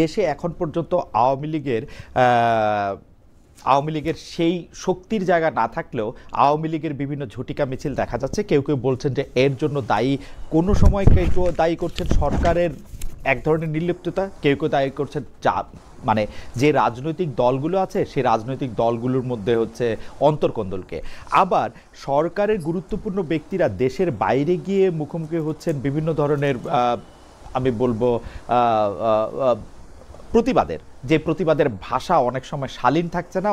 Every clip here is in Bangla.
দেশে এখন পর্যন্ত আওয়ামী লীগের সেই শক্তির জায়গা না থাকলেও আওয়ামী লীগের বিভিন্ন ঝটিকা মিছিল দেখা যাচ্ছে। কেউ কেউ বলছেন যে এর জন্য দায়ী, কোনো সময় কেউ কেউ দায়ী করছেন সরকারের এক ধরনের নির্লিপ্ততা, কেউ কেউ দায়ী করছেন মানে যে রাজনৈতিক দলগুলো আছে সেই রাজনৈতিক দলগুলোর মধ্যে হচ্ছে অন্তর্কন্দলকে। আবার সরকারের গুরুত্বপূর্ণ ব্যক্তিরা দেশের বাইরে গিয়ে মুখোমুখি হচ্ছেন বিভিন্ন ধরনের আমি বলবো প্রতিবাদের, যে প্রতিবাদের ভাষা অনেক সময় শালীন থাকছে না,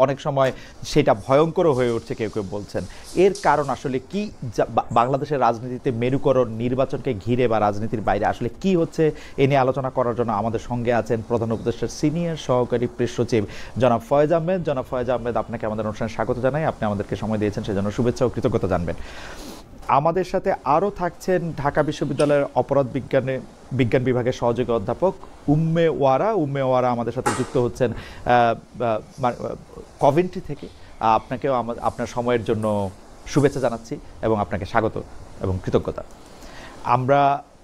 অনেক সময় সেটা ভয়ঙ্কর হয়ে উঠছে কেউ কেউ বলছেন। এর কারণ আসলে কি? বাংলাদেশের রাজনীতিতে মেরুকরণ নির্বাচনকে ঘিরে বা রাজনীতির বাইরে আসলে কি হচ্ছে এ নিয়ে আলোচনা করার জন্য আমাদের সঙ্গে আছেন প্রধান উপদেষ্টার সিনিয়র সহকারী প্রেস সচিব জনাব ফয়েজ আহমেদ। জনাব ফয়েজ আহমেদ, আপনাকে আমাদের অনুষ্ঠানে স্বাগত জানাই। আপনি আমাদেরকে সময় দিয়েছেন সেজন্য শুভেচ্ছা ও কৃতজ্ঞতা জানবেন। আমাদের সাথে আরও থাকছেন ঢাকা বিশ্ববিদ্যালয়ের অপরাধ বিজ্ঞান বিভাগের সহযোগী অধ্যাপক উম্মে ওয়ারা আমাদের সাথে যুক্ত হচ্ছেন কভেন্ট্রি থেকে। আপনাকেও আপনার সময়ের জন্য শুভেচ্ছা জানাচ্ছি এবং আপনাকে স্বাগত এবং কৃতজ্ঞতা। আমরা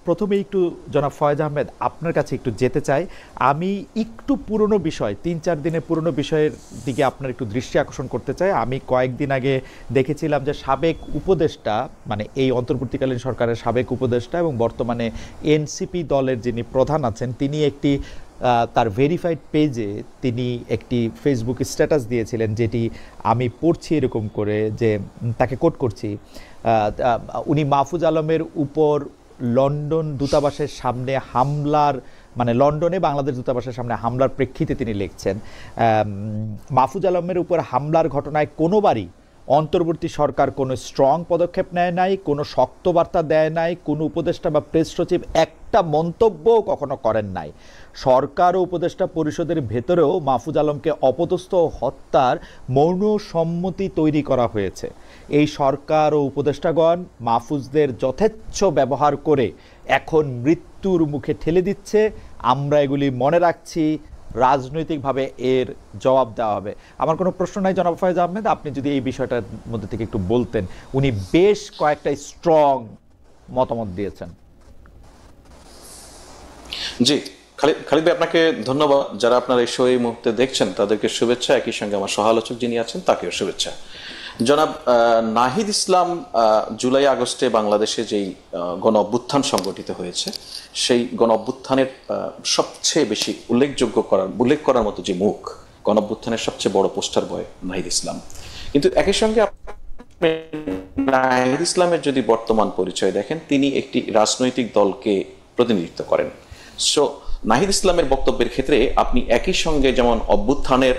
প্রথমে একটু জনাব ফয়েজ আহমেদ আপনার কাছে একটু যেতে চাই। আমি একটু পুরনো বিষয়, ৩-৪ দিনের পুরনো বিষয়ের দিকে আপনার একটু দৃষ্টি আকর্ষণ করতে চাই। আমি কয়েকদিন আগে দেখেছিলাম যে সাবেক উপদেষ্টা, মানে এই অন্তর্বর্তীকালীন সরকারের সাবেক উপদেষ্টা এবং বর্তমানে এনসিপি দলের যিনি প্রধান আছেন, তিনি একটি তার ভেরিফাইড পেজে তিনি একটি ফেসবুক স্ট্যাটাস দিয়েছিলেন, যেটি আমি পড়ছি এরকম করে, যে তাকে কোট করছি, উনি মাহফুজ আলমের উপর লন্ডন দূতাবাসের সামনে হামলার, মানে লন্ডনে বাংলাদেশ দূতাবাসের সামনে হামলার প্রেক্ষিতে তিনি লিখছেন, মাহফুজ আলমের উপর হামলার ঘটনায় কোনোবারই অন্তর্বর্তী সরকার কোনো স্ট্রং পদক্ষেপ নেয় নাই, কোনো শক্ত বার্তা দেয় নাই, কোনো উপদেষ্টা বা প্রেস সচিব একটা মন্তব্যও কখনো করেন নাই। সরকার ও উপদেষ্টা পরিষদের ভেতরেও মাহফুজ আলমকে অপদস্থ হত্যার মৌন সম্মতি তৈরি করা হয়েছে। এই সরকার ও উপদেষ্টাগণ মাহফুজদের যথেচ্ছ ব্যবহার করে এখন মৃত্যুর মুখে ঠেলে দিচ্ছে। আমরা এগুলি মনে রাখছি, রাজনৈতিকভাবে এর জবাব দেওয়া হবে। আমার কোনো প্রশ্ন নাই জনাব ফয়েজ আহমেদ, আপনি যদি এই বিষয়টার মধ্যে থেকে একটু বলতেন। উনি বেশ কয়েকটা স্ট্রং মতামত দিয়েছেন। জি, খালিদ ভাই, আপনাকে ধন্যবাদ। যারা আপনারা এই শো এই মুহূর্তে দেখছেন তাদেরকে শুভেচ্ছা, একই সঙ্গে আমার সহালোচক যিনি আছেন তাকেও শুভেচ্ছা। জনাব নাহিদ ইসলাম জুলাই আগস্টে বাংলাদেশে যেই গণ অভ্যুত্থান সংগঠিত হয়েছে, সেই গণ অভ্যুত্থানের সবচেয়ে বেশি উল্লেখ করার মতো যে মুখ, গণ অভ্যুত্থানের সবচেয়ে বড় পোস্টার বয় নাহিদ ইসলাম। কিন্তু একই সঙ্গে নাহিদ ইসলামের যদি বর্তমান পরিচয় দেখেন, তিনি একটি রাজনৈতিক দলকে প্রতিনিধিত্ব করেন। সো নাহিদ ইসলামের বক্তব্যের ক্ষেত্রে আপনি একই সঙ্গে যেমন অভ্যুত্থানের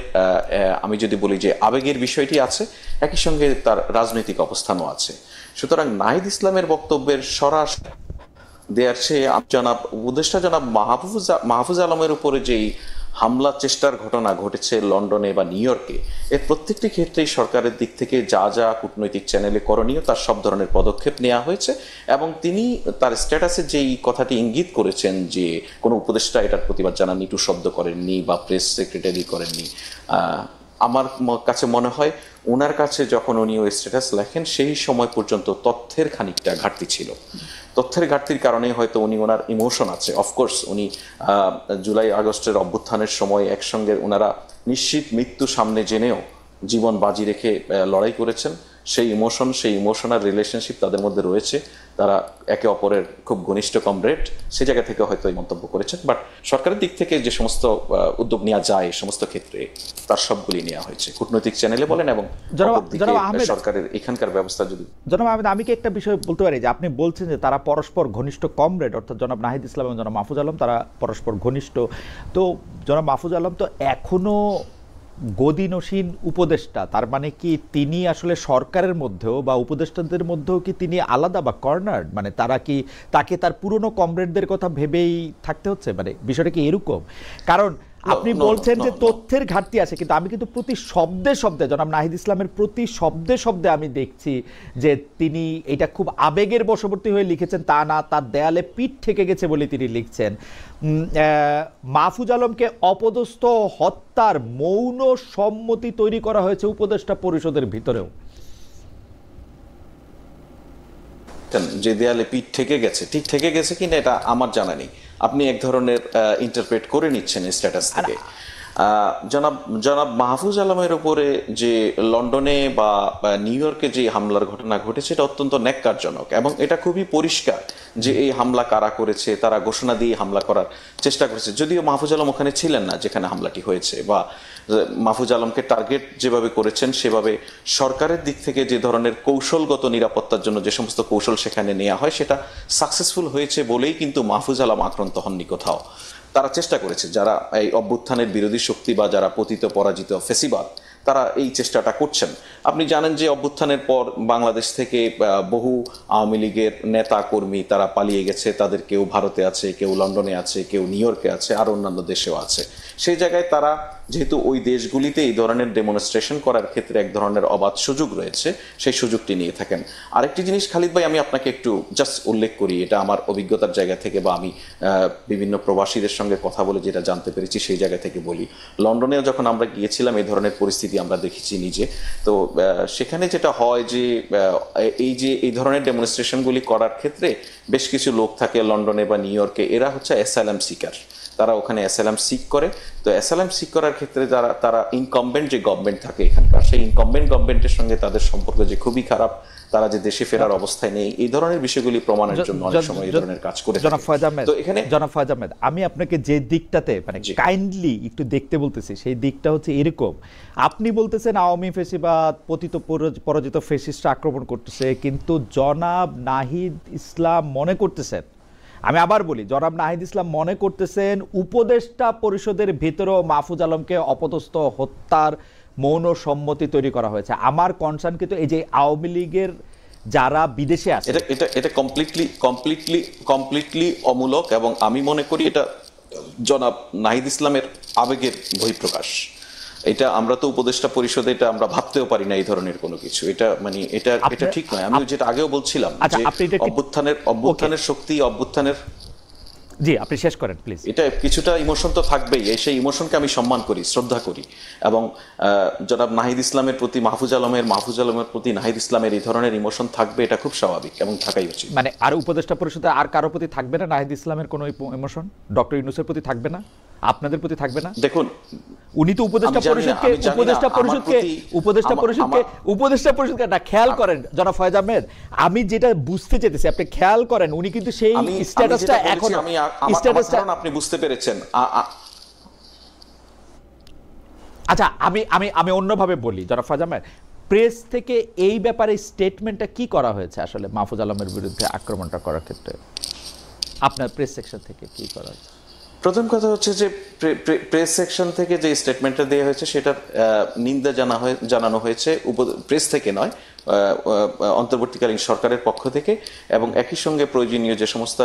আমি যদি বলি যে আবেগের বিষয়টি আছে, একই সঙ্গে তার রাজনৈতিক অবস্থানও আছে। সুতরাং নাহিদ ইসলামের বক্তব্যের সরাসরি দেয়ার চেয়ে উপদেষ্টা জনাব মাহফুজ আলমের উপরে যেই হামলা চেষ্টার ঘটনা ঘটেছে লন্ডনে বা নিউ ইয়র্কে, এর প্রত্যেকটি ক্ষেত্রেই সরকারের দিক থেকে যা যা কূটনৈতিক চ্যানেলে করণীয় তার সব ধরনের পদক্ষেপ নেওয়া হয়েছে। এবং তিনি তার স্ট্যাটাসে যেই কথাটি ইঙ্গিত করেছেন যে কোনো উপদেষ্টা এটার প্রতিবাদ জানাননি, টু শব্দ করেননি বা প্রেস সেক্রেটারি করেননি, আমার কাছে মনে হয় ওনার কাছে যখন উনি ওই স্ট্যাটাস লেখেন সেই সময় পর্যন্ত তথ্যের খানিকটা ঘাটতি ছিল। তথ্যের ঘাটতির কারণে হয়তো ওনার ইমোশন আছে। অফকোর্স উনি জুলাই আগস্টের অভ্যুত্থানের সময় একসঙ্গে ওনারা নিশ্চিত মৃত্যু সামনে জেনেও জীবন বাজি রেখে লড়াই করেছেন। সেই ইমোশনাল রিলেশনশিপ তাদের মধ্যে রয়েছে, তারা একে অপরের খুব ঘনিষ্ঠ কমরেড, সেই জায়গা থেকে হয়তো এই মন্তব্য করেছেন। বাট সরকারের দিক থেকে যে সমস্ত উদ্যোগ নেওয়া যায় সমস্ত ক্ষেত্রে তার সবগুলি নেওয়া হয়েছে, কূটনৈতিক চ্যানেলে বলেন এবং সরকারের এখানকার ব্যবস্থা। যদি জনাব আহমেদ, আমি কি একটা বিষয় বলতে পারি, যে আপনি বলছেন যে তারা পরস্পর ঘনিষ্ঠ কমরেড, অর্থাৎ জনাব নাহিদ ইসলাম এবং জনাব মাহফুজ আলম তারা পরস্পর ঘনিষ্ঠ। তো জনাব মাহফুজ আলম তো এখনো গদিনসীন উপদেষ্টা, তার মানে কি তিনি আসলে সরকারের মধ্যেও বা উপদেষ্টাদের মধ্যেও কি তিনি আলাদা বা কর্নার্ড? মানে তারা কি তাকে তার পুরনো কমরেডদের কথা ভেবেই থাকতে হচ্ছে? মানে বিষয়টা কি এরকম? কারণ আপনি বলছেন যে তথ্যের ঘাটতি আছে, কিন্তু আমি কিন্তু প্রতি শব্দে শব্দে জনাব নাহিদ ইসলামের প্রতি শব্দে শব্দে আমি দেখছি যে তিনি এটা খুব আবেগের বশবর্তী হয়ে লিখেছেন তা না, তার দেয়ালে পিঠ ঠেকে গেছে বলে তিনি লিখছেন। মাহফুজ আলমকে অপদস্থ হত্যার মৌন সম্মতি তৈরি করা হয়েছে উপদেষ্টা পরিষদের ভিতরেও। যে দেয়ালে পিঠ ঠেকে গেছে, ঠিক ঠেকে গেছে কিনা এটা আমার জানা নেই। আপনি এক ধরনের ইন্টারপ্রেট করে নিচ্ছেন স্ট্যাটাস থেকে। জনাব জনাব মাহফুজ আলমের উপরে যে লন্ডনে বা নিউ ইয়র্কে যে হামলার ঘটনা ঘটেছে এটা অত্যন্ত ন্যাক্কারজনক, এবং এটা খুবই পরিষ্কার যে এই হামলা কারা করেছে। তারা ঘোষণা দিয়ে হামলা করার চেষ্টা করেছে, যদিও মাহফুজ আলম ওখানে ছিলেন না যেখানে হামলাটি হয়েছে, বা মাহফুজ আলমকে টার্গেট যেভাবে করেছেন সেভাবে সরকারের দিক থেকে যে ধরনের কৌশলগত নিরাপত্তার জন্য যে সমস্ত কৌশল সেখানে নেওয়া হয় সেটা সাকসেসফুল হয়েছে বলেই কিন্তু মাহফুজ আলম আক্রান্ত হননি কোথাও। তারা চেষ্টা করেছে, যারা এই অভ্যুত্থানের বিরোধী শক্তি বা যারা পতিত পরাজিত ফেসিবাদ, তারা এই চেষ্টাটা করছেন। আপনি জানেন যে অভ্যুত্থানের পর বাংলাদেশ থেকে বহু আওয়ামী লীগের নেতা কর্মী তারা পালিয়ে গেছে, তাদের কেউ ভারতে আছে, কেউ লন্ডনে আছে, কেউ নিউ ইয়র্কে আছে, আর অন্যান্য দেশেও আছে। সেই জায়গায় তারা যেহেতু ওই দেশগুলিতে এই ধরনের ডেমনস্ট্রেশন করার ক্ষেত্রে এক ধরনের অবাধ সুযোগ রয়েছে, সেই সুযোগটি নিয়ে থাকেন। আরেকটি জিনিস খালিদ ভাই আমি আপনাকে একটু জাস্ট উল্লেখ করি, এটা আমার অভিজ্ঞতার জায়গা থেকে বা আমি বিভিন্ন প্রবাসীদের সঙ্গে কথা বলে যেটা জানতে পেরেছি সেই জায়গা থেকে বলি। লন্ডনেও যখন আমরা গিয়েছিলাম এই ধরনের পরিস্থিতি আমরা দেখেছি নিজে। তো সেখানে যেটা হয় যে এই ধরনের ডেমনস্ট্রেশনগুলি করার ক্ষেত্রে বেশ কিছু লোক থাকে লন্ডনে বা নিউ ইয়র্কে, এরা হচ্ছে অ্যাসাইলাম সিকার, তারা ওখানে অ্যাসাইলাম সিক করে। তো অ্যাসাইলাম সিক করার ক্ষেত্রে তারা ইনকামবেন্ট যে গভর্নমেন্ট থাকে এখানকার, সেই ইনকামবেন্ট গভর্নমেন্টের সঙ্গে তাদের সম্পর্ক যে খুবই খারাপ, তারা যে দেশে ফেরার অবস্থায় নেই, এই ধরনের বিষয়গুলি প্রমাণের জন্য অনেক সময় এই ধরনের কাজ করে। জনাব ফয়েজ আহমেদ, তো এখানে জনাব ফয়েজ আহমেদ, আমি আপনাকে যে দিকটাতে মানে কাইন্ডলি একটু দেখতে বলতেছি সেই দিকটা হচ্ছে এরকম। আপনি বলতেছেন আওয়ামী ফেসিবাদ পতিত পরাজিত ফেসিস্টরা আক্রমণ করতেছে, কিন্তু জনাব নাহিদ ইসলাম মনে করতেছেন, আমি আবার বলি, জনাব নাহিদ ইসলাম মনে করতেছেন উপদেষ্টা পরিষদের ভিতরেও মাহফুজ আলমকে অপদস্থ হত্যার মৌন সম্মতি তৈরি করা হয়েছে। আমার কনসার্ন কিন্তু এই যে আওয়ামী লীগের যারা বিদেশে আছে, এটা কমপ্লিটলি অমূলক, এবং আমি মনে করি এটা জনাব নাহিদ ইসলামের আবেগের বহিঃপ্রকাশ। এটা আমরা তো উপদেষ্টা পরিষদে এটা আমরা ভাবতেও পারি না এই ধরনের কোনো কিছু। এটা মানে এটা ঠিক নয়। আমি যেটা আগেও বলছিলাম যে অভ্যুত্থানের শক্তি, অভ্যুত্থানের, জি আপনি শেষ করেন প্লিজ। এটা কিছুটা ইমোশন তো থাকবেই, সেই ইমোশনকে আমি সম্মান করি, শ্রদ্ধা করি, এবং জনাব নাহিদ ইসলামের প্রতি মাহফুজ আলমের প্রতি নাহিদ ইসলামের এই ধরনের ইমোশন থাকবে, এটা খুব স্বাভাবিক এবং থাকাই উচিত। মানে আর উপদেষ্টা পরিষদে আর কারো প্রতি থাকবে না নাহিদ ইসলামের কোনো ইমোশন? ডক্টর ইউনূসের প্রতি থাকবে না? আপনাদের প্রতি থাকবে না? দেখুন, উনি তো উপদেষ্টা পরিষদকে না, খেয়াল করেন জনাব ফয়েজ আহমেদ, আমি যেটা বুঝতে চেয়েছি আপনি খেয়াল করেন, উনি কিন্তু সেই স্ট্যাটাসটা এখন আপনি বুঝতে পেরেছেন। আচ্ছা আমি অন্যভাবে বলি জনাব ফয়েজ আহমেদ, প্রেস থেকে এই ব্যাপারে স্টেটমেন্টটা কি করা হয়েছে আসলে মাহফুজ আলমের বিরুদ্ধে আক্রমণটা করার ক্ষেত্রে আপনার প্রেস সেকশন থেকে কি করা হয়েছে? প্রথম কথা হচ্ছে যে প্রেস সেকশন থেকে যে স্টেটমেন্টটা দেওয়া হয়েছে সেটার নিন্দা জানানো হয়েছে, প্রেস থেকে নয়, অন্তর্বর্তীকালীন সরকারের পক্ষ থেকে, এবং একই সঙ্গে প্রয়োজনীয় যে সমস্ত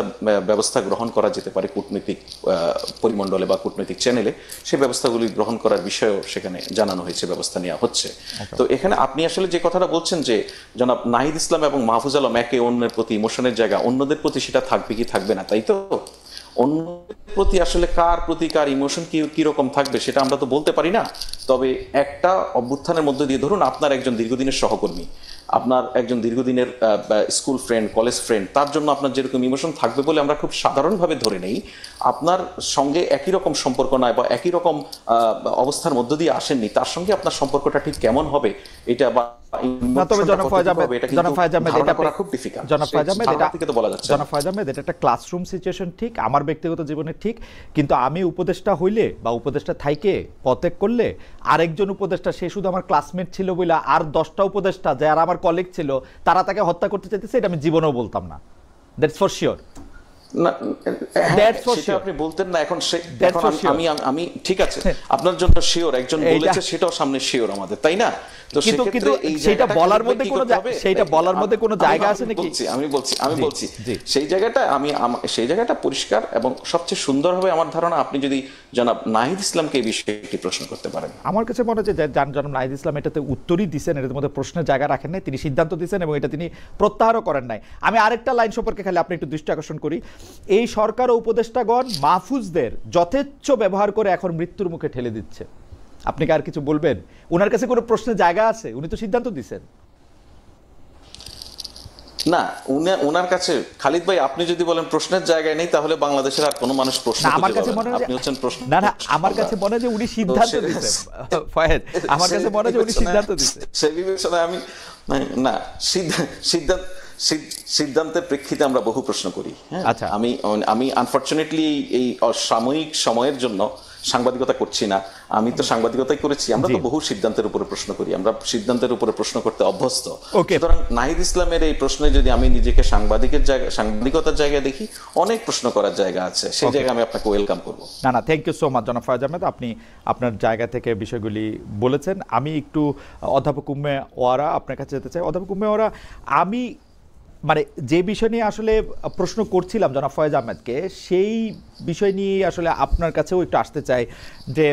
ব্যবস্থা গ্রহণ করা যেতে পারে কূটনৈতিক পরিমণ্ডলে বা কূটনৈতিক চ্যানেলে, সেই ব্যবস্থাগুলি গ্রহণ করার বিষয়েও সেখানে জানানো হয়েছে, ব্যবস্থা নেওয়া হচ্ছে। তো এখানে আপনি আসলে যে কথাটা বলছেন যে জনাব নাহিদ ইসলাম এবং মাহফুজ আলম একে অন্যের প্রতি ইমোশনের জায়গা, অন্যদের প্রতি সেটা থাকবে কি থাকবে না, তাই তো? অন্যদের প্রতি আসলে কার প্রতি কার ইমোশন কিরকম থাকবে সেটা আমরা তো বলতে পারি না। তবে একটা অভ্যুত্থানের মধ্যে দিয়ে, ধরুন আপনার একজন দীর্ঘদিনের সহকর্মী, আপনার একজন দীর্ঘদিনের স্কুল ফ্রেন্ড, কলেজ ফ্রেন্ড, তার জন্য আপনার যেরকম ইমোশন থাকবে বলে আমরা খুব সাধারণভাবে ধরে নেই। আপনার সঙ্গে একই রকম সম্পর্ক নয় বা একই রকম অবস্থার মধ্য দিয়ে আসেননি, তার সঙ্গে আপনার সম্পর্কটা ঠিক কেমন হবে এটা বা একটা ক্লাসরুম সিচুয়েশন ঠিক, আমার ব্যক্তিগত জীবনে ঠিক, কিন্তু আমি উপদেষ্টা হইলে বা উপদেষ্টা থাইকে পদত্যাগ করলে আরেকজন উপদেষ্টা, সে শুধু আমার ক্লাসমেট ছিল বলে আর 10টা উপদেষ্টা যারা আমার কলিগ ছিল তারা তাকে হত্যা করতে চাইতেছে, এটা আমি জীবনেও বলতাম না। That's for sure. আপনি বলতেন না, এখন আমি ঠিক আছে, আপনার জন্য শিওর একজন বলেছে, সেটাও সামনে শিওর আমাদের, তাই না? তো কিন্তু সেটা বলার মধ্যে কোনো জায়গা আছে নাকি? আমি বলছি সেই জায়গাটা পরিষ্কার এবং সবচেয়ে সুন্দর হবে আমার ধারণা আপনি যদি জনাব নাহিদ ইসলামকে এই বিষয়ে একটি প্রশ্ন করতে পারেন। আমার কাছে মনে হচ্ছে জনাব নাহিদ ইসলাম এটাতে উত্তরই দিচ্ছেন, এটার মধ্যে প্রশ্নের জায়গা রাখেন নাই, তিনি সিদ্ধান্ত দিচ্ছেন এবং এটা তিনি প্রত্যাহারও করেন নাই। আমি আরেকটা লাইন সম্পর্কে খালি আপনি একটু দৃষ্টি আকর্ষণ করি, এই সরকার ও উপদেষ্টাগণ মাহফুজদের যথেচ্ছ ব্যবহার করে এখন মৃত্যুর মুখে ঠেলে দিচ্ছে। আপনি কি আর কিছু বলবেন? ওনার কাছে কোনো প্রশ্নের জায়গা আছে? উনি তো সিদ্ধান্ত দিচ্ছেন। না, ওনার কাছে খালিদ ভাই, আপনি যদি বলেন প্রশ্নের জায়গায় নেই, তাহলে বাংলাদেশের আর কোনো মানুষ প্রশ্ন না, আমার খুঁজে কাছে পাবে মনে না। হয় আপনি হচ্ছেন প্রশ্ন। না না, আমার কাছে মনে হয় যে উনি সিদ্ধান্ত দিচ্ছেন ফয়েদ, আমার কাছে মনে হয় যে উনি সিদ্ধান্ত দিচ্ছেন। সেই বিবেচনায় আমি না, সিদ্ধান্ত সিদ্ধান্তের প্রেক্ষিতে আমরা বহু প্রশ্ন করি। হ্যাঁ, আচ্ছা। আমি আনফরচুনেটলি এই সাময়িক সময়ের জন্য সাংবাদিকতা করছি না। আমি তো সাংবাদিকতাই করেছি। আমরা তো বহু সিদ্ধান্তের উপরে প্রশ্ন করি, আমরা সিদ্ধান্তের উপরে প্রশ্ন করতে অভ্যস্ত। সুতরাং নাহিদ ইসলামের এই প্রশ্নে যদি আমি নিজেকে সাংবাদিকতার জায়গায় দেখি, অনেক প্রশ্ন করার জায়গা আছে, সেই জায়গায় আমি আপনাকে ওয়েলকাম করবো। না না, থ্যাংক ইউ সো মাচ জনাব ফয়েজ আহমেদ, আপনি আপনার জায়গা থেকে বিষয়গুলি বলেছেন। আমি একটু অধ্যাপক উম্মে ওয়ারা আপনার কাছে যেতে চাই। অধ্যাপক উম্মে ওয়ারা, আমি মানে যে বিষয় নিয়ে আসলে প্রশ্ন করছিলাম জনাব ফয়েজ আহমেদকে, সেই বিষয় নিয়ে আসলে আপনার কাছেও একটু আসতে চাই যে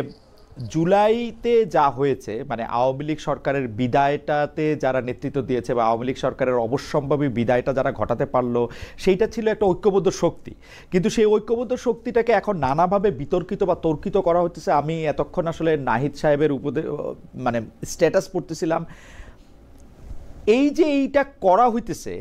জুলাইতে যা হয়েছে, মানে আওয়ামী লীগ সরকারের বিদায়টাতে যারা নেতৃত্ব দিয়েছে বা আওয়ামী লীগ সরকারের অবশ্যম্ভাবী বিদায়টা যারা ঘটাতে পারলো, সেইটা ছিল একটা ঐক্যবদ্ধ শক্তি। কিন্তু সেই ঐক্যবদ্ধ শক্তিটাকে এখন নানাভাবে বিতর্কিত বা তর্কিত করা হচ্ছে। আমি এতক্ষণ আসলে নাহিদ সাহেবের মানে স্ট্যাটাস পড়তেছিলাম, এই যে এইটা করা হইতেছে,